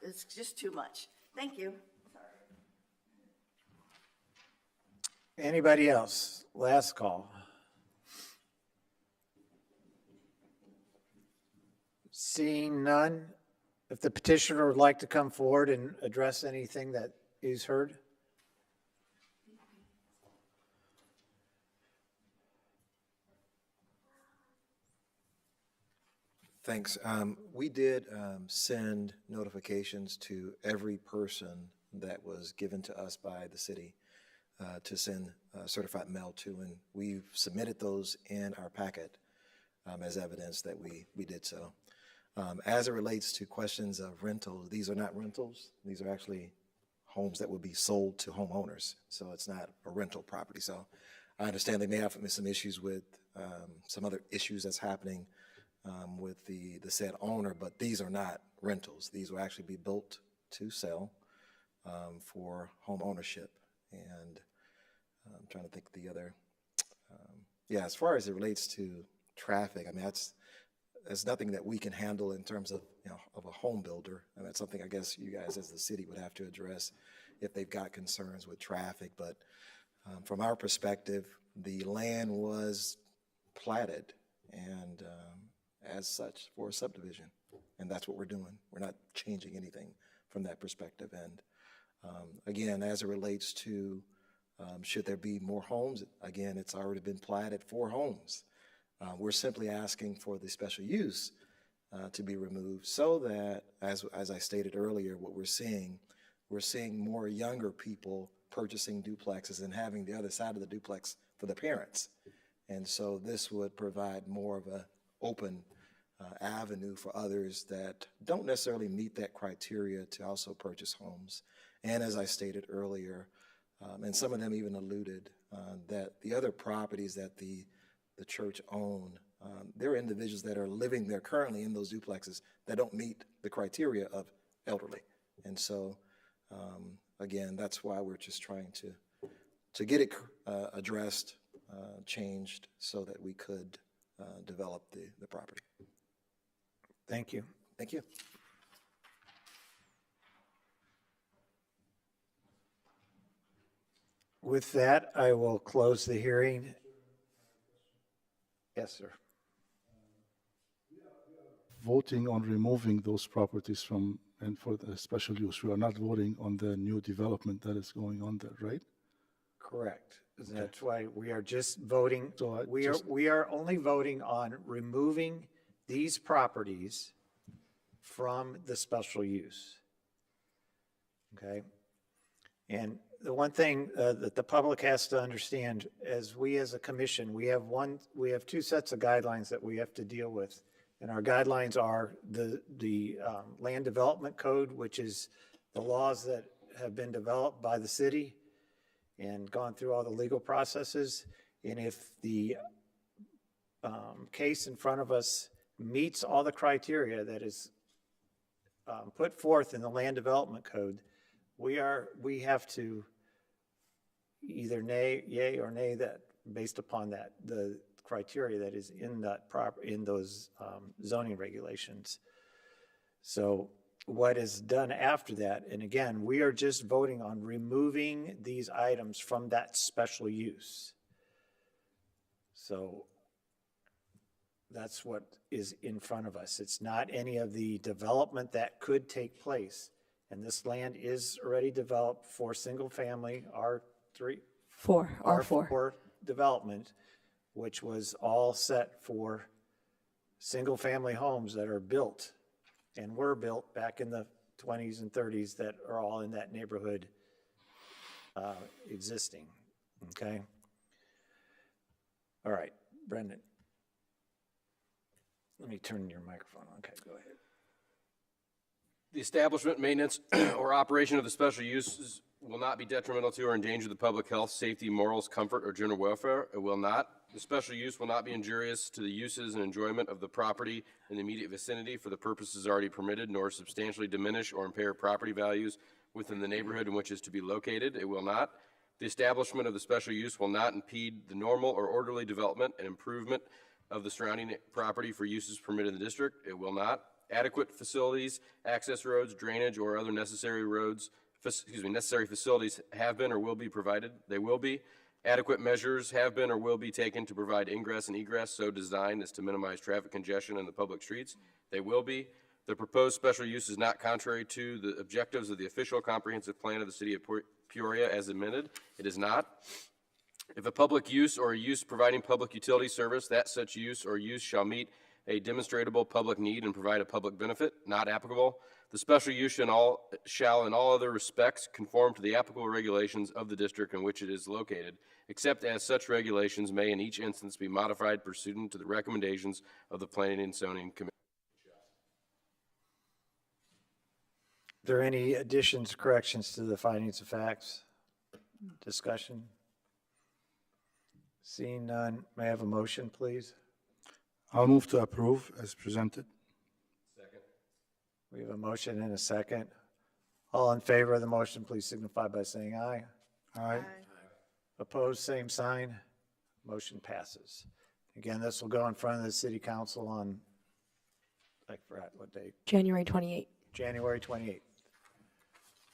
it's just too much. Thank you. Sorry. Anybody else? Last call. Seeing none, if the petitioner would like to come forward and address anything that he's heard. Thanks. We did send notifications to every person that was given to us by the city to send certified mail to, and we've submitted those in our packet as evidence that we did so. As it relates to questions of rentals, these are not rentals. These are actually homes that will be sold to homeowners, so it's not a rental property. So I understand they may have some issues with some other issues that's happening with the said owner, but these are not rentals. These will actually be built to sell for home ownership. And I'm trying to think of the other, yeah, as far as it relates to traffic. I mean, that's nothing that we can handle in terms of, you know, of a home builder. And that's something I guess you guys as the city would have to address if they've got concerns with traffic. But from our perspective, the land was platted and as such for a subdivision. And that's what we're doing. We're not changing anything from that perspective. And again, as it relates to should there be more homes, again, it's already been platted 4 homes. We're simply asking for the special use to be removed so that, as I stated earlier, what we're seeing more younger people purchasing duplexes and having the other side of the duplex for the parents. And so this would provide more of an open avenue for others that don't necessarily meet that criteria to also purchase homes. And as I stated earlier, and some of them even alluded that the other properties that the church own, there are individuals that are living there currently in those duplexes that don't meet the criteria of elderly. And so, again, that's why we're just trying to get it addressed, changed, so that we could develop the property. Thank you. Thank you. With that, I will close the hearing. Yes, sir. Voting on removing those properties from, and for the special use. We are not voting on the new development that is going on there, right? Correct. That's why we are just voting, So we are only voting on removing these properties from the special use. Okay? And the one thing that the public has to understand, as we as a commission, we have 2 sets of guidelines that we have to deal with. And our guidelines are the Land Development Code, which is the laws that have been developed by the city and gone through all the legal processes. And if the case in front of us meets all the criteria that is put forth in the Land Development Code, we have to either yay or nay that based upon that, the criteria that is in that in those zoning regulations. So what is done after that, and again, we are just voting on removing these items from that special use. So that's what is in front of us. It's not any of the development that could take place. And this land is already developed for single family R4 development, which was all set for single family homes that are built and were built back in the 20s and 30s that are all in that neighborhood existing. Okay. All right, Brendan. Let me turn your microphone on. Okay, go ahead. The establishment, maintenance, or operation of the special uses will not be detrimental to or endanger the public health, safety, morals, comfort, or general welfare. It will not. The special use will not be injurious to the uses and enjoyment of the property in the immediate vicinity for the purposes already permitted, nor substantially diminish or impair property values within the neighborhood in which it is to be located. It will not. The establishment of the special use will not impede the normal or orderly development and improvement of the surrounding property for uses permitted in the district. It will not. Adequate facilities, access roads, drainage, or other necessary necessary facilities have been or will be provided. They will be. Adequate measures have been or will be taken to provide ingress and egress so designed as to minimize traffic congestion in the public streets. They will be. The proposed special use is not contrary to the objectives of the official comprehensive plan of the city of Peoria as amended. It is not. If a public use or a use providing public utility service, that such use or use shall meet a demonstrable public need and provide a public benefit, not applicable. The special use shall in all other respects conform to the applicable regulations of the district in which it is located, except as such regulations may in each instance be modified pursuant to the recommendations of the Planning and Zoning Commission. Are there any additions, corrections to the findings of facts? Discussion? Seeing none, may I have a motion, please? I'll move to approve as presented. Second. We have a motion and a second. All in favor of the motion, please signify by saying aye. Aye. Opposed, same sign. Motion passes. Again, this will go in front of the city council on, I forgot what date, January 28th. January 28th.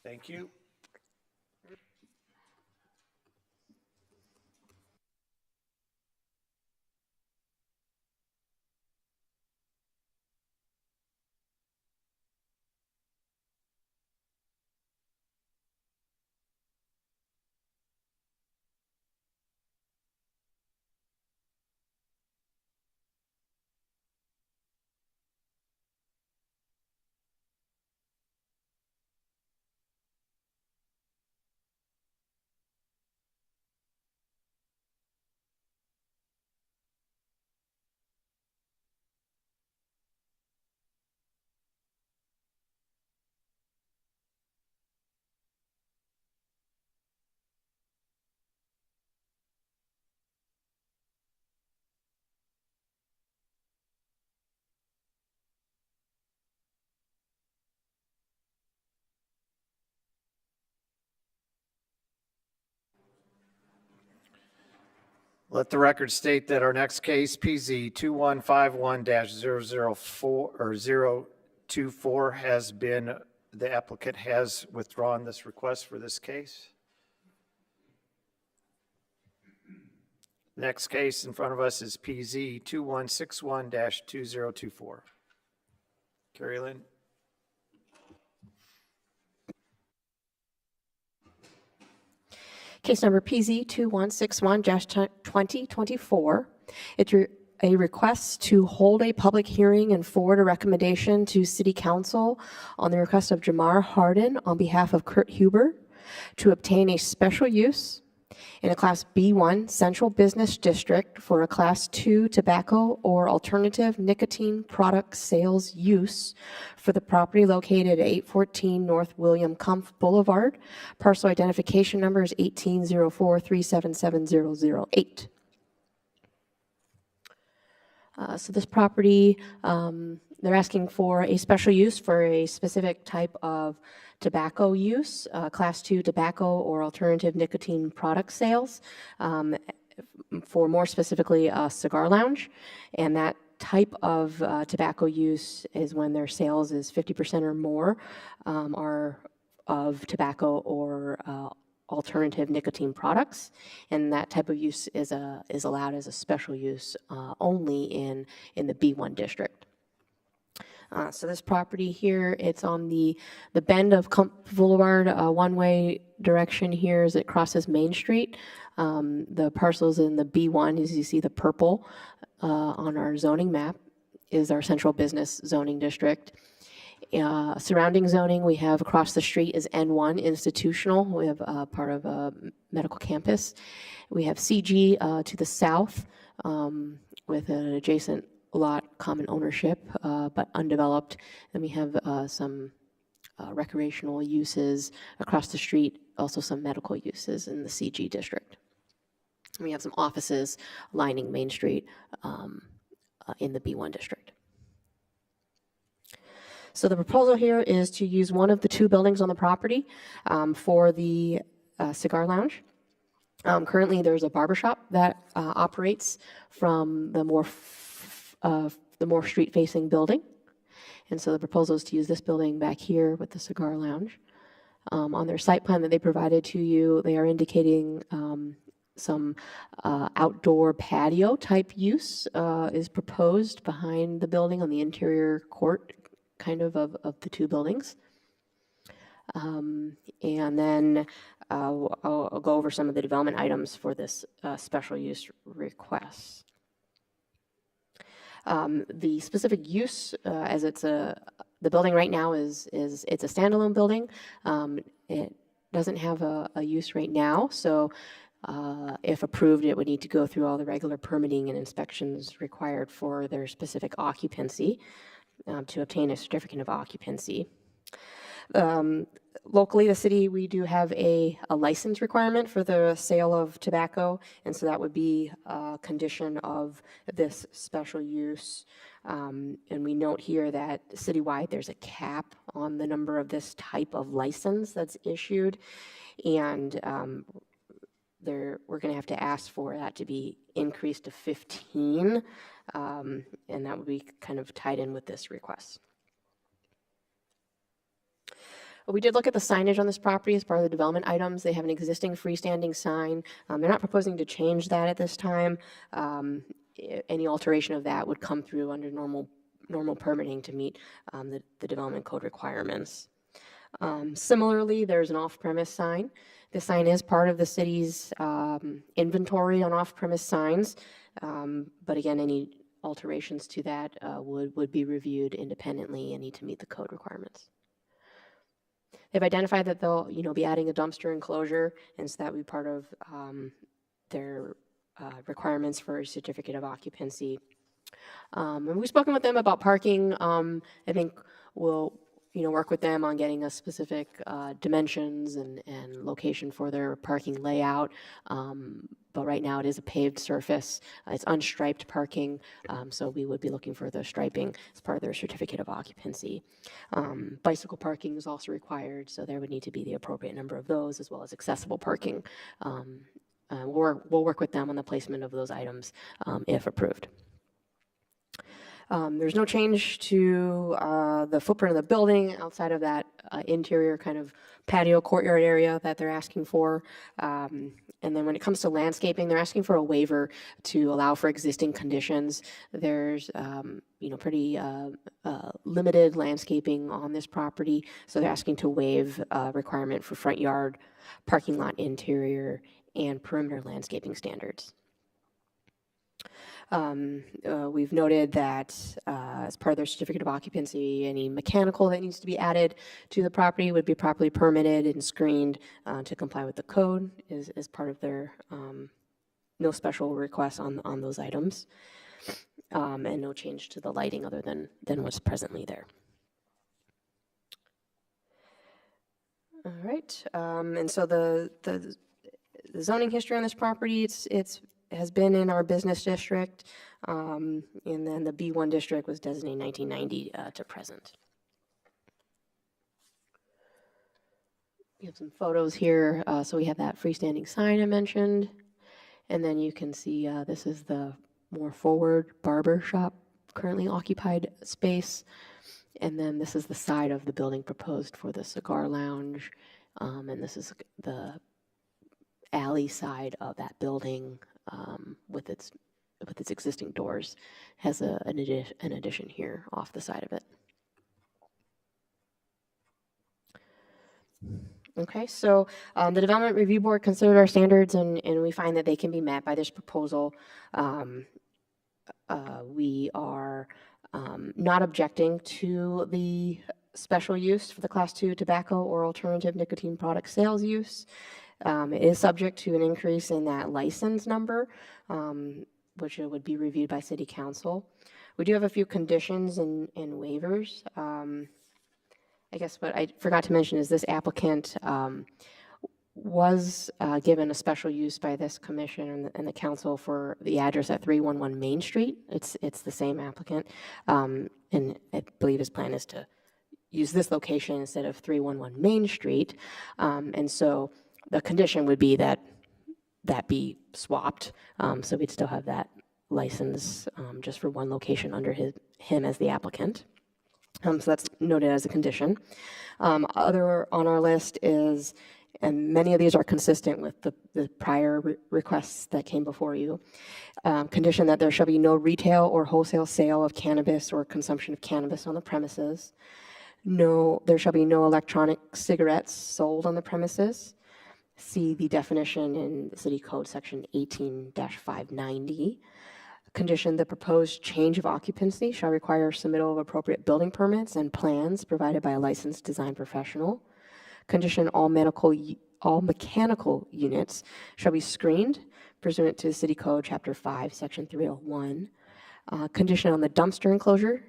Thank you. Let the record state that our next case, PZ 2151-004 or 024, has been, the applicant has withdrawn this request for this case. Next case in front of us is PZ 2161-2024. Carrie Lynn? Case number PZ 2161-2024. It's a request to hold a public hearing and forward a recommendation to City Council on the request of Jamar Hardin on behalf of Kurt Huber to obtain a special use in a Class B1 Central Business District for a Class 2 tobacco or alternative nicotine product sales use for the property located at 814 North William Kumpf Boulevard. Parcel identification number is 1804377008. So this property, they're asking for a special use for a specific type of tobacco use, Class 2 tobacco or alternative nicotine product sales, for more specifically a cigar lounge. And that type of tobacco use is when their sales is 50% or more are of tobacco or alternative nicotine products, and that type of use is allowed as a special use only in the B1 district. So this property here, it's on the bend of Kumpf Boulevard, one-way direction here as it crosses Main Street. The parcels in the B1, as you see the purple on our zoning map, is our central business zoning district. Surrounding zoning we have across the street is N1 institutional. We have part of a medical campus. We have CG to the south with an adjacent lot common ownership but undeveloped. And we have some recreational uses across the street, also some medical uses in the CG district. And we have some offices lining Main Street in the B1 district. So the proposal here is to use one of the two buildings on the property for the cigar lounge. Currently, there's a barber shop that operates from the more street-facing building. And so the proposal is to use this building back here with the cigar lounge. On their site plan that they provided to you, they are indicating some outdoor patio type use is proposed behind the building on the interior court kind of the two buildings. And then I'll go over some of the development items for this special use request. The specific use, as it's the building right now it's a standalone building. It doesn't have a use right now, so if approved, it would need to go through all the regular permitting and inspections required for their specific occupancy to obtain a certificate of occupancy. Locally, the city, we do have a license requirement for the sale of tobacco, and so that would be a condition of this special use. And we note here that citywide, there's a cap on the number of this type of license that's issued, and we're going to have to ask for that to be increased to 15, and that would be kind of tied in with this request. We did look at the signage on this property as part of the development items. They have an existing freestanding sign. They're not proposing to change that at this time. Any alteration of that would come through under normal permitting to meet the development code requirements. Similarly, there's an off-premise sign. The sign is part of the city's inventory on off-premise signs, but again, any alterations to that would be reviewed independently and need to meet the code requirements. They've identified that they'll, be adding a dumpster enclosure, and so that would be part of their requirements for a certificate of occupancy. And we've spoken with them about parking. I think we'll, work with them on getting a specific dimensions and location for their parking layout. But right now it is a paved surface. It's unstriped parking, so we would be looking for the striping as part of their certificate of occupancy. Bicycle parking is also required, so there would need to be the appropriate number of those, as well as accessible parking. We'll work with them on the placement of those items if approved. There's no change to the footprint of the building outside of that interior kind of patio courtyard area that they're asking for. And then when it comes to landscaping, they're asking for a waiver to allow for existing conditions. There's, pretty limited landscaping on this property, so they're asking to waive requirement for front yard, parking lot interior, and perimeter landscaping standards. We've noted that as part of their certificate of occupancy, any mechanical that needs to be added to the property would be properly permitted and screened to comply with the code as part of their no special requests on those items, and no change to the lighting other than what's presently there. All right, and so the zoning history on this property, it's has been in our business district, and then the B1 district was designated 1990 to present. We have some photos here. So we have that freestanding sign I mentioned, and then you can see this is the more forward barber shop currently occupied space, and then this is the side of the building proposed for the cigar lounge, and this is the alley side of that building. With its existing doors, has an addition here off the side of it. Okay, so the Development Review Board considered our standards, and we find that they can be met by this proposal. We are not objecting to the special use for the Class 2 tobacco or alternative nicotine product sales use. It is subject to an increase in that license number, which would be reviewed by City Council. We do have a few conditions and waivers. I guess what I forgot to mention is this applicant was given a special use by this commission and the council for the address at 311 Main Street. It's the same applicant, and I believe his plan is to use this location instead of 311 Main Street, and so the condition would be that be swapped, so we'd still have that license just for one location under him as the applicant. So that's noted as a condition. Other on our list is, and many of these are consistent with the prior requests that came before you, condition that there shall be no retail or wholesale sale of cannabis or consumption of cannabis on the premises. There shall be no electronic cigarettes sold on the premises. See the definition in the City Code Section 18-590. Condition, the proposed change of occupancy shall require submittal of appropriate building permits and plans provided by a licensed design professional. Condition, all mechanical units shall be screened pursuant to City Code Chapter 5, Section 301. Condition on the dumpster enclosure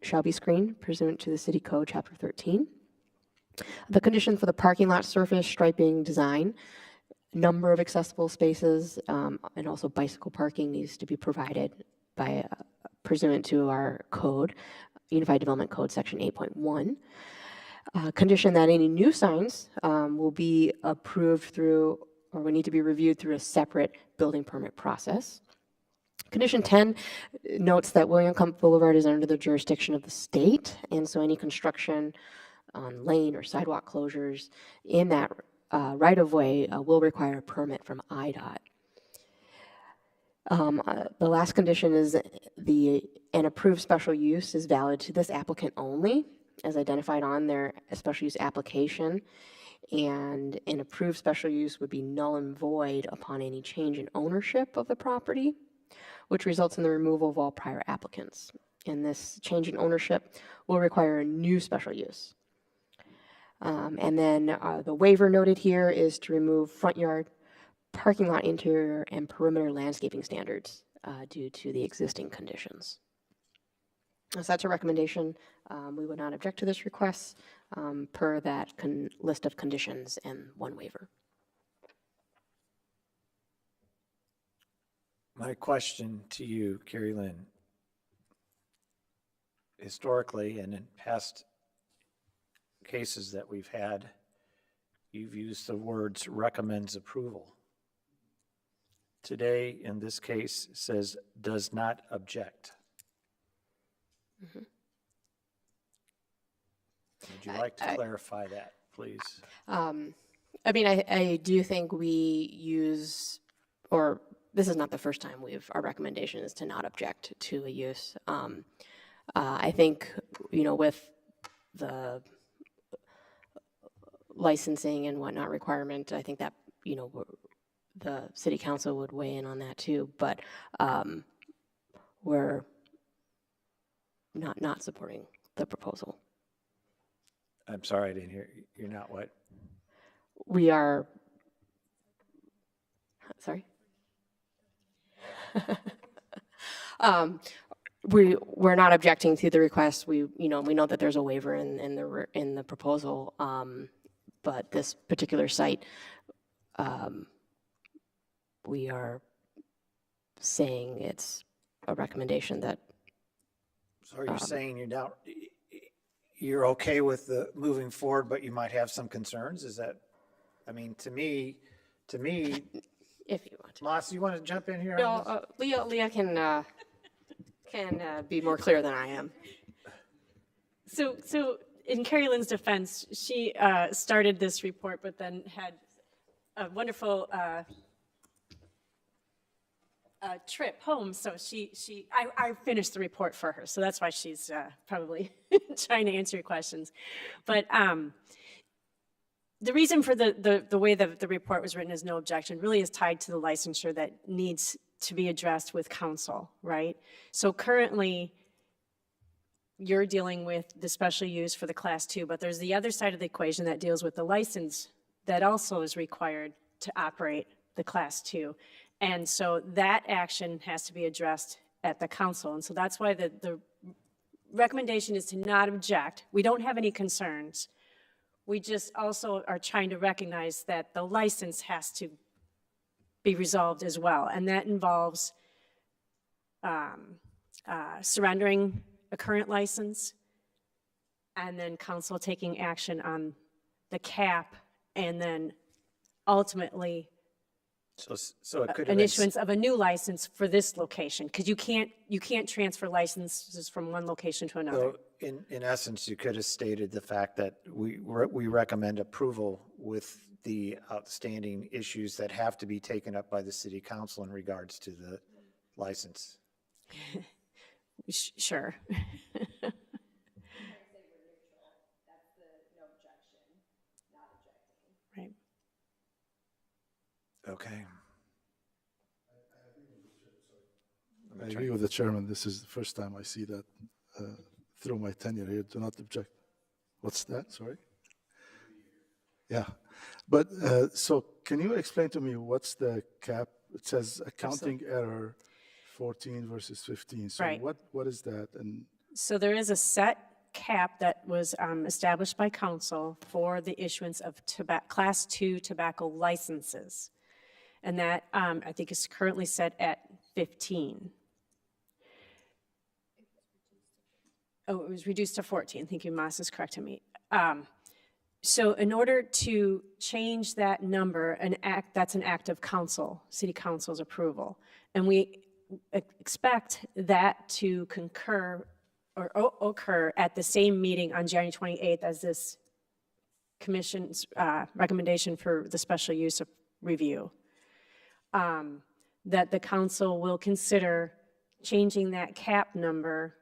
shall be screened pursuant to the City Code Chapter 13. The condition for the parking lot surface striping design, number of accessible spaces, and also bicycle parking needs to be provided by pursuant to our code, Unified Development Code Section 8.1. Condition that any new signs will be approved through or would need to be reviewed through a separate building permit process. Condition 10 notes that William Cump Boulevard is under the jurisdiction of the state, and so any construction on lane or sidewalk closures in that right-of-way will require a permit from IDOT. The last condition is an approved special use is valid to this applicant only, as identified on their special use application, and an approved special use would be null and void upon any change in ownership of the property, which results in the removal of all prior applicants. And this change in ownership will require a new special use. And then the waiver noted here is to remove front yard, parking lot interior, and perimeter landscaping standards due to the existing conditions. So that's a recommendation. We would not object to this request per that list of conditions and one waiver. My question to you, Carrie Lynn, historically and in past cases that we've had, you've used the words recommends approval. Today, in this case, says does not object. Mm-hmm. Would you like to clarify that, please? I mean, I do think we use, or this is not the first time our recommendation is to not object to a use. I think, with the licensing and whatnot requirement, I think that, the city council would weigh in on that too, but we're not supporting the proposal. I'm sorry, I didn't hear. You're not what? We are, sorry? We're not objecting to the request. We know that there's a waiver in the proposal, but this particular site, we are saying it's a recommendation that. So you're saying you're okay with the moving forward, but you might have some concerns? Is that, I mean, to me, if you want to. Moss, you want to jump in here? No, Leah can be more clear than I am. So in Carrie Lynn's defense, she started this report, but then had a wonderful trip home. So I finished the report for her. So that's why she's probably trying to answer your questions. But the reason for the way that the report was written as no objection really is tied to the licensure that needs to be addressed with council, right? So currently, you're dealing with the special use for the class 2, but there's the other side of the equation that deals with the license that also is required to operate the class 2. And so that action has to be addressed at the council. And so that's why the recommendation is to not object. We don't have any concerns. We just also are trying to recognize that the license has to be resolved as well. And that involves surrendering a current license and then council taking action on the cap and then ultimately so it could an issuance of a new license for this location, because you can't transfer licenses from one location to another. So in essence, you could have stated the fact that we recommend approval with the outstanding issues that have to be taken up by the city council in regards to the license. Sure. Right. Okay. I agree with the chairman. This is the first time I see that through my tenure here. Do not object. What's that? Sorry? Yeah. But so can you explain to me what's the cap? It says accounting error 14 versus 15. So Right. what is that? And So there is a set cap that was established by council for the issuance of class 2 tobacco licenses. And that I think is currently set at 15. Oh, it was reduced to 14. Thank you, Moss is correcting me. So in order to change that number, that's an act of council, city council's approval. And we expect that to concur or occur at the same meeting on January 28th as this commission's recommendation for the special use of review. That the council will consider changing that cap number,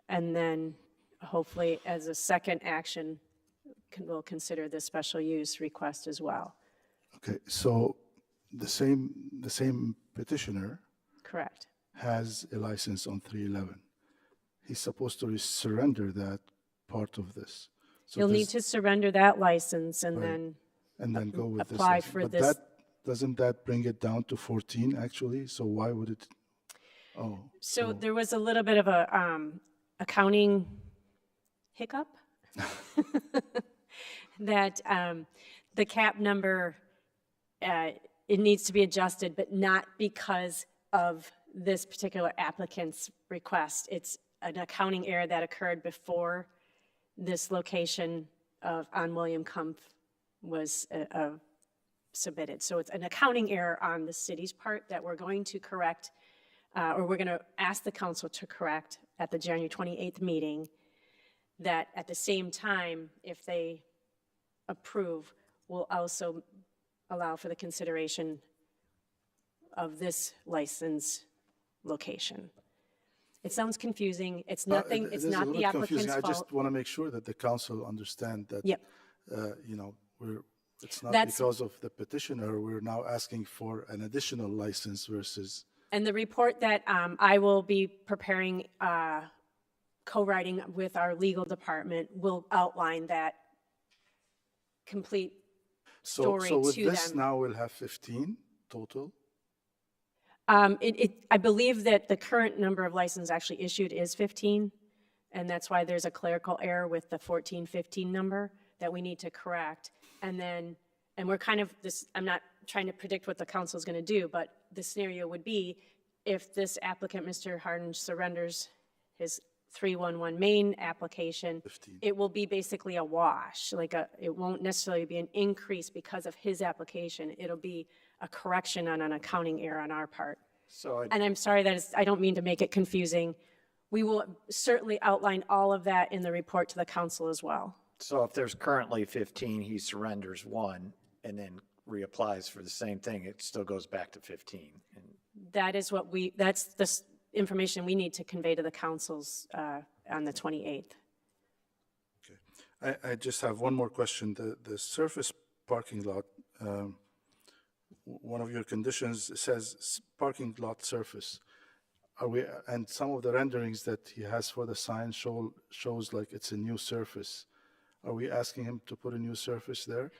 and then hopefully as a second action, we'll consider the special use request as well. Okay, so the same petitioner Correct. has a license on 311. He's supposed to surrender that part of this. So You'll need to surrender that license and Right. then go with this. apply license. for But this. doesn't that bring it down to 14 actually? So why would it? Oh, So there was a little bit of a accounting hiccup that the cap number, it needs to be adjusted, but not because of this particular applicant's request. It's an accounting error that occurred before this location on William Kumpf was submitted. So it's an accounting error on the city's part that we're going to correct, or we're going to ask the council to correct at the January 28th meeting, that at the same time, if they approve, will also allow for the consideration of this license location. It sounds confusing. It's nothing, it it's is a not little the bit applicant's confusing. I fault. just want to make sure that the council understand that, Yep. It's not That's- because of the petitioner, we're now asking for an additional license versus, And the report that I will be preparing, co-writing with our legal department will outline that complete story so with to this them. now we'll have 15 total? I believe that the current number of licenses actually issued is 15, and that's why there's a clerical error with the 1415 number that we need to correct. And then, and we're kind of this, I'm not trying to predict what the council is going to do, but the scenario would be if this applicant, Mr. Harden, surrenders his 311 main application, 15. it will be basically a wash. It won't necessarily be an increase because of his application. It'll be a correction on an accounting error on our part. So And I'm sorry I don't mean to make it confusing. We will certainly outline all of that in the report to the council as well. So if there's currently 15, he surrenders one and then reapplies for the same thing, it still goes back to 15. And That is that's the information we need to convey to the councils on the 28th. I just have one more question. The surface parking lot, one of your conditions says parking lot surface. And some of the renderings that he has for the sign shows like it's a new surface. Are we asking him to put a new surface there?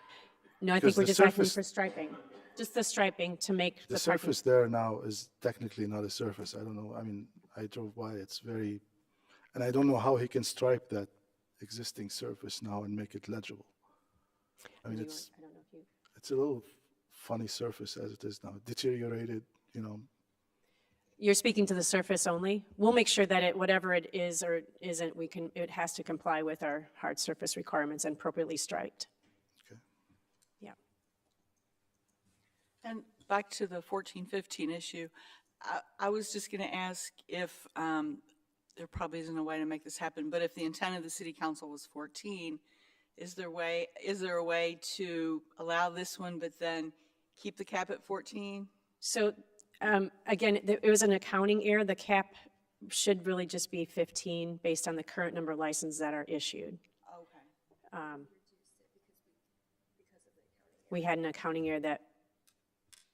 No, I Because think we're the just asking surface- for striping, just the striping to make The the parking. surface there now is technically not a surface. I don't know. I mean, I drove by, it's very, and I don't know how he can stripe that existing surface now and make it legible. I mean, it's a little funny surface as it is now, deteriorated, You're speaking to the surface only? We'll make sure that whatever it is or isn't, it has to comply with our hard surface requirements and appropriately striped. Okay. Yeah. And back to the 1415 issue, I was just going to ask if, there probably isn't a way to make this happen, but if the intent of the city council was 14, is there a way to allow this one, but then keep the cap at 14? So again, it was an accounting error. The cap should really just be 15 based on the current number of licenses that are issued. Okay. We had an accounting error that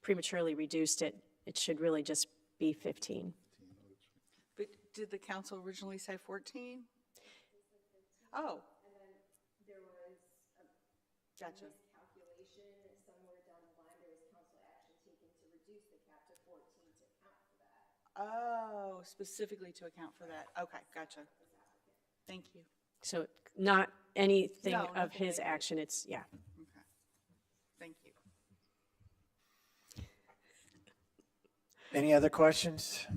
prematurely reduced it. It should really just be 15. But did the council originally say 14? Oh. Gotcha. Oh, specifically to account for that. Okay, gotcha. Thank you. So not anything No, of nothing his negative. action, it's, yeah. Okay. Thank you. any other questions?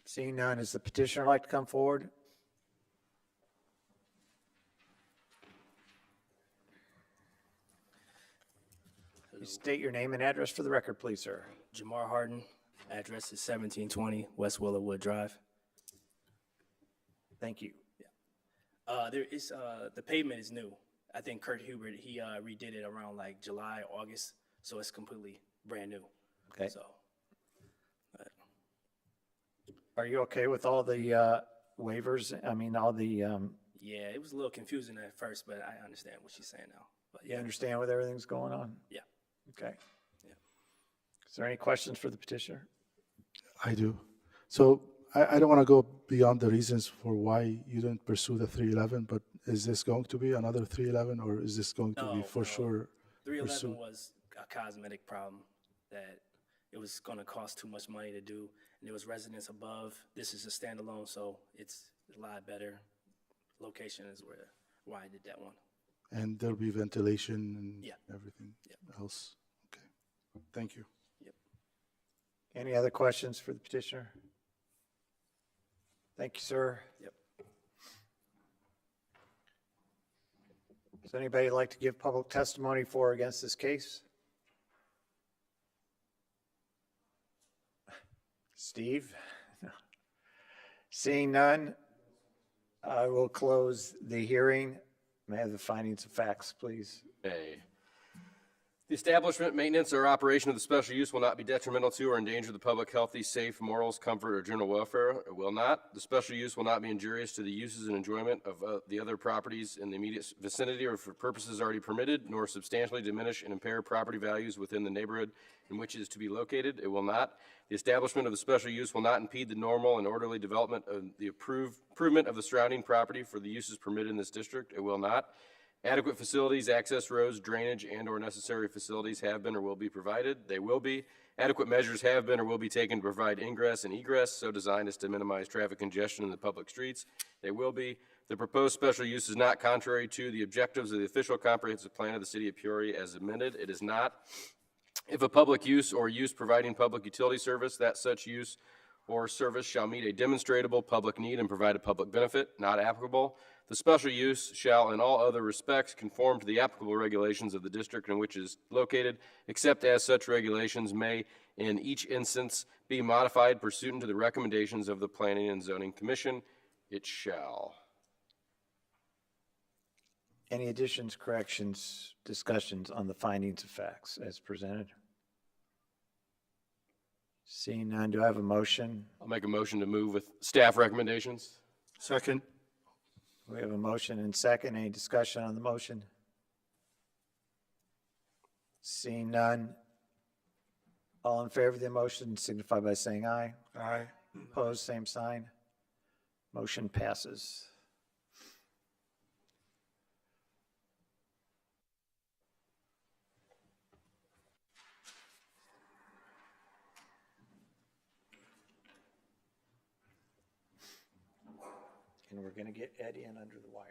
Seeing none, does the petitioner like to come forward? State your name and address for the record, please, sir. Jamar Harden, address is 1720 West Willowwood Drive. Thank you. There is, the pavement is new. I think Kurt Hubert, he redid it around like July, August, so it's completely brand new. Okay. So, Are you okay with all the waivers? I mean, all the, yeah, it was a little confusing at first, but I understand what she's saying now. But you yeah, understand what everything's going on? yeah. Okay. Is there any questions for the petitioner? I do. So I don't want to go beyond the reasons for why you don't pursue the 311, but is this going to be another 311 or is this going to be for sure 311 pursued? was a cosmetic problem that it was going to cost too much money to do, and there was residents above. This is a standalone, so it's a lot better. Location is why I did that one. And there'll be ventilation and Yeah. everything else. Okay. Thank you. Any other questions for the petitioner? Thank you, sir. Yep. Does anybody like to give public testimony for or against this case? Steve? Seeing none, I will close the hearing. May I have the findings of facts, please? A, the establishment, maintenance, or operation of the special use will not be detrimental to or endanger the public health, safe, morals, comfort, or general welfare. It will not. The special use will not be injurious to the uses and enjoyment of the other properties in the immediate vicinity or for purposes already permitted, nor substantially diminish and impair property values within the neighborhood in which it is to be located. It will not. The establishment of the special use will not impede the normal and orderly development of the improvement of the surrounding property for the uses permitted in this district. It will not. Adequate facilities, access roads, drainage, and/or necessary facilities have been or will be provided. They will be. Adequate measures have been or will be taken to provide ingress and egress so designed as to minimize traffic congestion in the public streets. They will be. The proposed special use is not contrary to the objectives of the official comprehensive plan of the city of Peoria as amended. It is not. If a public use or use providing public utility service, that such use or service shall meet a demonstrable public need and provide a public benefit, not applicable. The special use shall in all other respects conform to the applicable regulations of the district in which it is located, except as such regulations may in each instance be modified pursuant to the recommendations of the Planning and Zoning Commission. It shall. Any additions, corrections, discussions on the findings of facts as presented? Seeing none, do I have a motion? I'll make a motion to move with staff recommendations. Second. We have a motion and second. Any discussion on the motion? Seeing none, all in favor of the motion signify by saying aye. Aye. Opposed, same sign. Motion passes. And we're going to get Eddie in under the wire.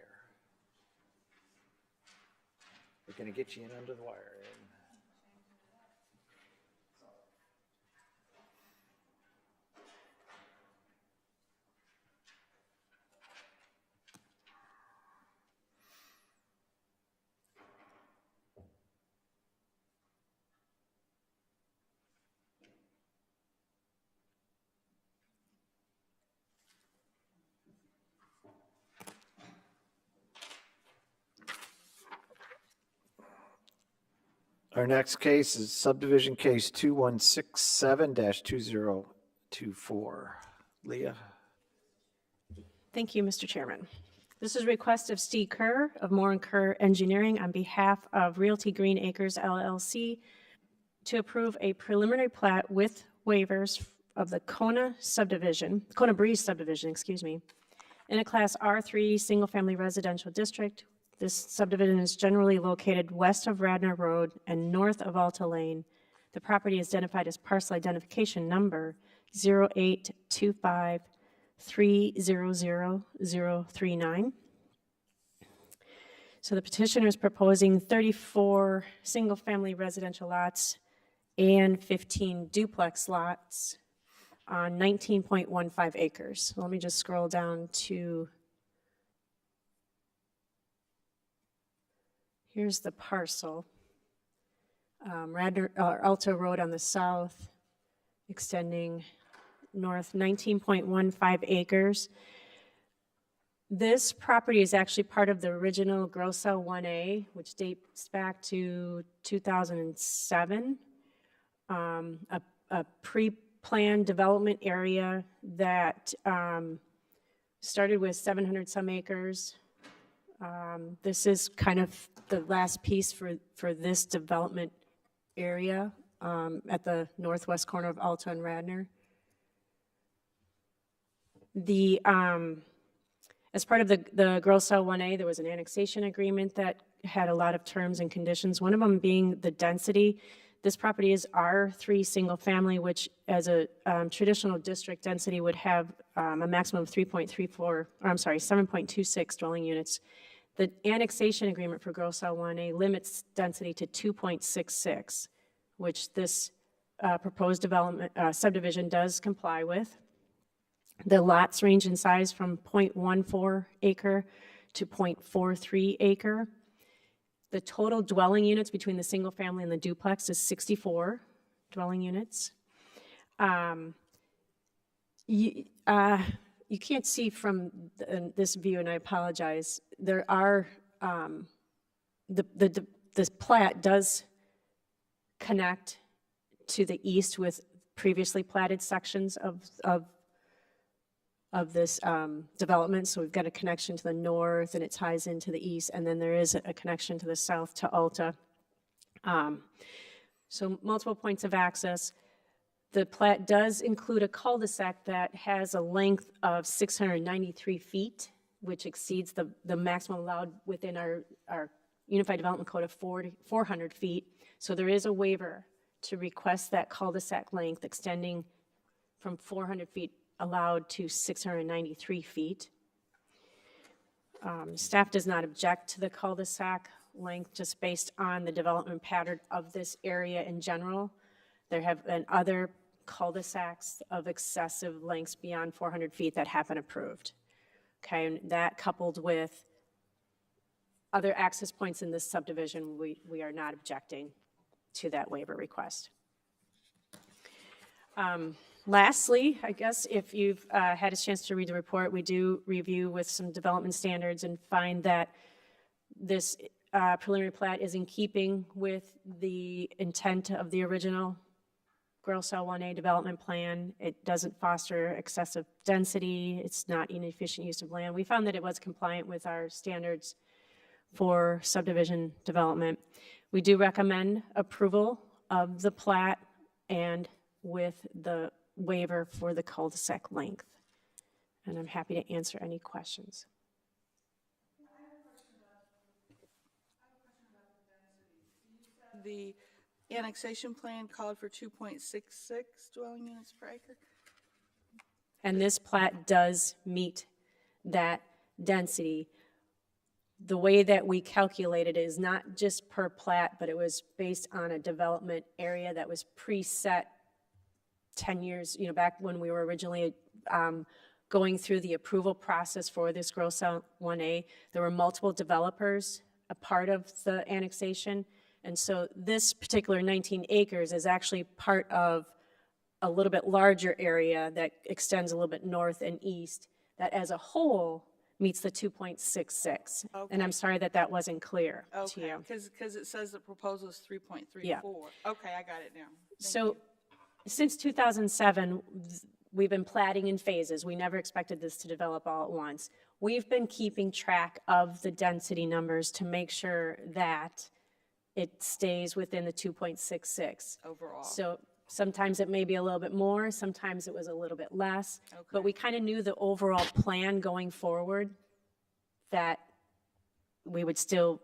We're going to get you in under the wire, Ed. Our next case is subdivision case 2167-2024. Leah? Thank you, Mr. Chairman. This is a request of Steve Kerr of Moore & Kerr Engineering on behalf of Realty Green Acres LLC to approve a preliminary plat with waivers of the Kona Breeze subdivision, in a Class R3 single-family residential district. This subdivision is generally located west of Radnor Road and north of Alta Lane. The property is identified as parcel identification number 08253000039. So the petitioner is proposing 34 single-family residential lots and 15 duplex lots on 19.15 acres. So let me just scroll down to, here's the parcel. Alto Road on the south, extending north 19.15 acres. This property is actually part of the original Grow Cell 1A, which dates back to 2007. A pre-planned development area that started with 700 some acres. This is kind of the last piece for this development area at the northwest corner of Alta and Radnor. As part of the Grow Cell 1A, there was an annexation agreement that had a lot of terms and conditions, one of them being the density. This property is R3 single family, which as a traditional district density would have a maximum of 7.26 dwelling units. The annexation agreement for Grow Cell 1A limits density to 2.66, which this proposed development subdivision does comply with. The lots range in size from 0.14 acre to 0.43 acre. The total dwelling units between the single family and the duplex is 64 dwelling units. You can't see from this view, and I apologize. There are, this plat does connect to the east with previously platted sections of this development. So we've got a connection to the north and it ties into the east, and then there is a connection to the south to Alta. So multiple points of access. The plat does include a cul-de-sac that has a length of 693 feet, which exceeds the maximum allowed within our Unified Development Code of 400 feet. So there is a waiver to request that cul-de-sac length extending from 400 feet allowed to 693 feet. Staff does not object to the cul-de-sac length just based on the development pattern of this area in general. There have been other cul-de-sacs of excessive lengths beyond 400 feet that have been approved. Okay, and that coupled with other access points in this subdivision, we are not objecting to that waiver request. Lastly, I guess if you've had a chance to read the report, we do review with some development standards and find that this preliminary plat is in keeping with the intent of the original Grow Cell 1A development plan. It doesn't foster excessive density. It's not inefficient use of land. We found that it was compliant with our standards for subdivision development. We do recommend approval of the plat and with the waiver for the cul-de-sac length. And I'm happy to answer any questions. The annexation plan called for 2.66 dwelling units per acre. And this plat does meet that density. The way that we calculated it is not just per plat, but it was based on a development area that was preset 10 years, back when we were originally going through the approval process for this Grow Cell 1A. There were multiple developers a part of the annexation. And so this particular 19 acres is actually part of a little bit larger area that extends a little bit north and east that as a whole meets the 2.66. Okay. And I'm sorry that wasn't clear to you. Because it says the proposal is 3.34. Yeah. Okay, I got it now. So since 2007, we've been platting in phases. We never expected this to develop all at once. We've been keeping track of the density numbers to make sure that it stays within the 2.66. Overall. So sometimes it may be a little bit more, sometimes it was a little bit less. Okay. But we kind of knew the overall plan going forward that we would still,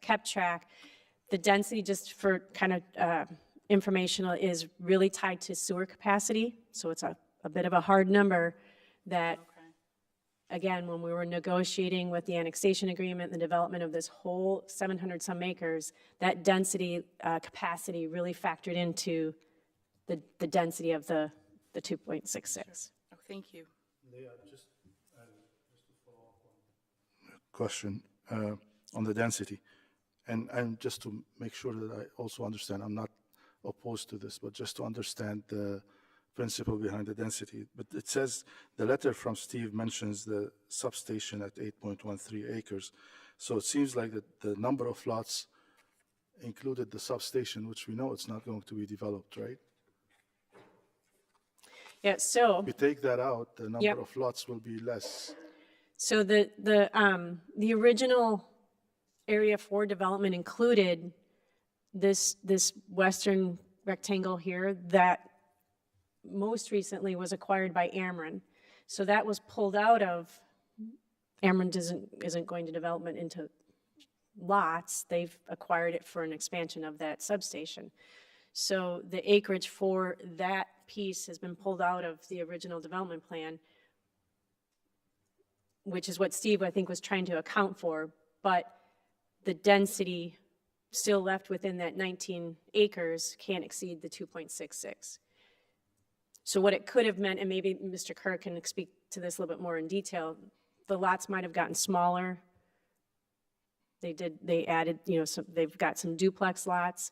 kept track. The density, just for kind of informational, is really tied to sewer capacity. So it's a bit of a hard number that, again, when we were negotiating with the annexation agreement, the development of this whole 700 some acres, that density capacity really factored into the density of the 2.66. Oh, thank you. Just to follow up on the question on the density. And just to make sure that I also understand, I'm not opposed to this, but just to understand the principle behind the density. But it says, the letter from Steve mentions the substation at 8.13 acres. So it seems like the number of lots included the substation, which we know it's not going to be developed, right? Yeah, so. If you take that out, the Yep. number of lots will be less. So the original area for development included this western rectangle here that most recently was acquired by Ameren. So that was pulled out of, Ameren isn't going to development into lots. They've acquired it for an expansion of that substation. So the acreage for that piece has been pulled out of the original development plan, which is what Steve, I think, was trying to account for, but the density still left within that 19 acres can't exceed the 2.66. So what it could have meant, and maybe Mr. Kerr can speak to this a little bit more in detail, the lots might have gotten smaller. They added, they've got some duplex lots.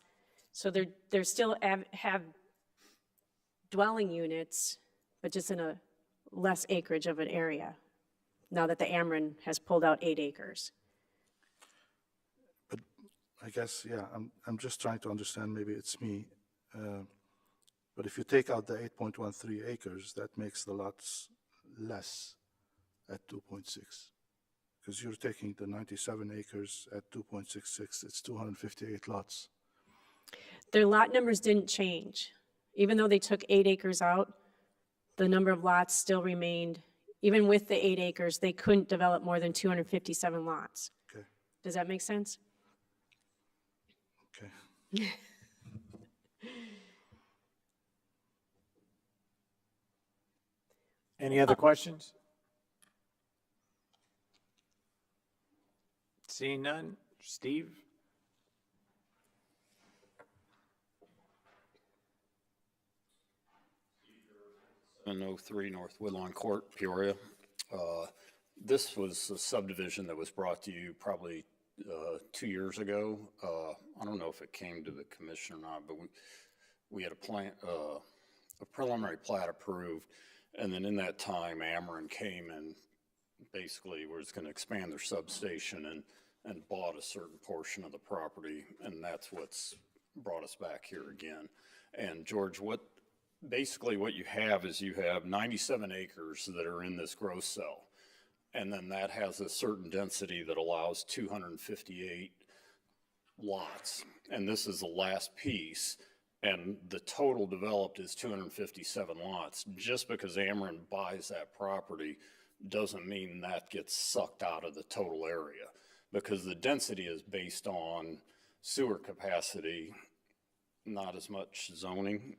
So they're still have dwelling units, but just in a less acreage of an area, now that the Ameren has pulled out 8 acres. But I guess, yeah, I'm just trying to understand, maybe it's me. But if you take out the 8.13 acres, that makes the lots less at 2.6. Because you're taking the 97 acres at 2.66, it's 258 lots. Their lot numbers didn't change. Even though they took 8 acres out, the number of lots still remained. Even with the 8 acres, they couldn't develop more than 257 lots. Okay. Does that make sense? Okay. Any other questions? Seeing none. Steve? In 03 North Woodlawn Court, Peoria. This was a subdivision that was brought to you probably 2 years ago. I don't know if it came to the commission or not, but we had a preliminary plat approved, and then in that time, Ameren came and basically was going to expand their substation and bought a certain portion of the property, and that's what's brought us back here again. And George, basically what you have is you have 97 acres that are in this gross cell. And then that has a certain density that allows 258 lots. And this is the last piece. And the total developed is 257 lots. Just because Ameren buys that property doesn't mean that gets sucked out of the total area. Because the density is based on sewer capacity, not as much zoning.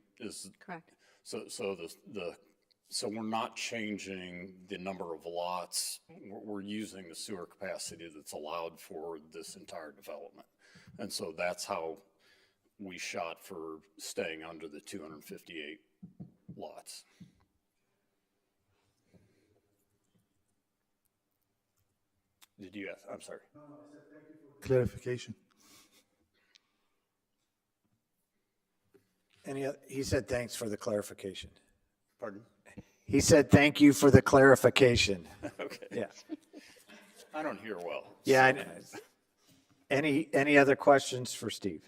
Correct. So we're not changing the number of lots. We're using the sewer capacity that's allowed for this entire development. And so that's how we shot for staying under the 258 lots. Did you ask? I'm sorry. No, I said thank you for clarification. He said thanks for the clarification. Pardon? He said thank you for the clarification. Okay. Yeah. I don't hear well. Yeah. Any other questions for Steve?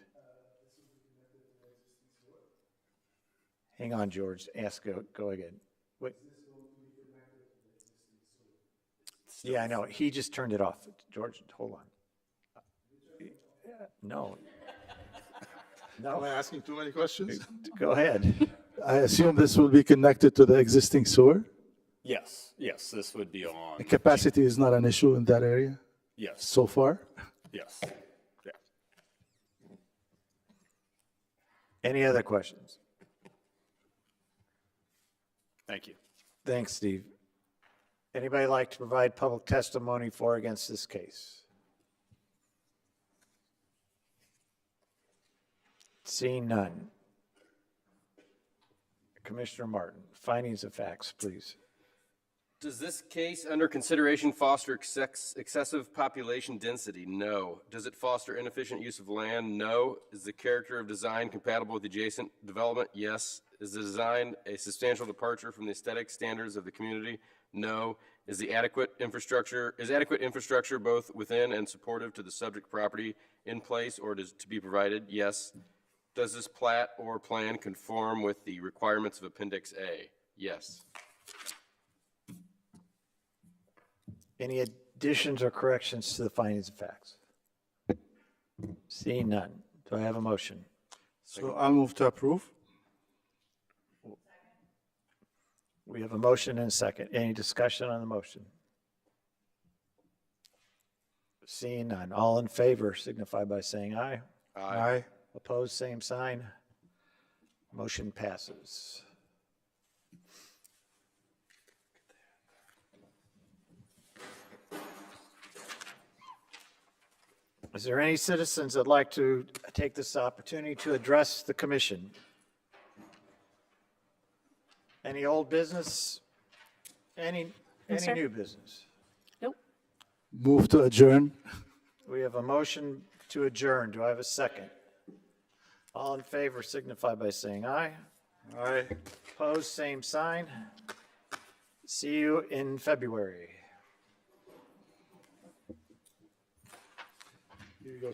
Hang on, George. Go again. What? Yeah, I know. He just turned it off. George, hold on. No. Am I asking too many questions? Go ahead. I assume this will be connected to the existing sewer? Yes, this would be on. The capacity is not an issue in that area? Yes. So far? Yes. Yeah. Any other questions? Thank you. Thanks, Steve. Anybody like to provide public testimony for or against this case? Seeing none. Commissioner Martin, findings of facts, please. Does this case under consideration foster excessive population density? No. Does it foster inefficient use of land? No. Is the character of design compatible with adjacent development? Yes. Is the design a substantial departure from the aesthetic standards of the community? No. Is adequate infrastructure both within and supportive to the subject property in place or to be provided? Yes. Does this plat or plan conform with the requirements of Appendix A? Yes. Any additions or corrections to the findings of facts? Seeing none, do I have a motion? So I'll move to approve. We have a motion and a second. Any discussion on the motion? Seeing none, all in favor signify by saying aye. Aye. Opposed, same sign. Motion passes. Is there any citizens that'd like to take this opportunity to address the commission? Any old business? Any sir. new business? Nope. Move to adjourn. We have a motion to adjourn. Do I have a second? All in favor signify by saying aye. Aye. Opposed, same sign. See you in February. Here you go.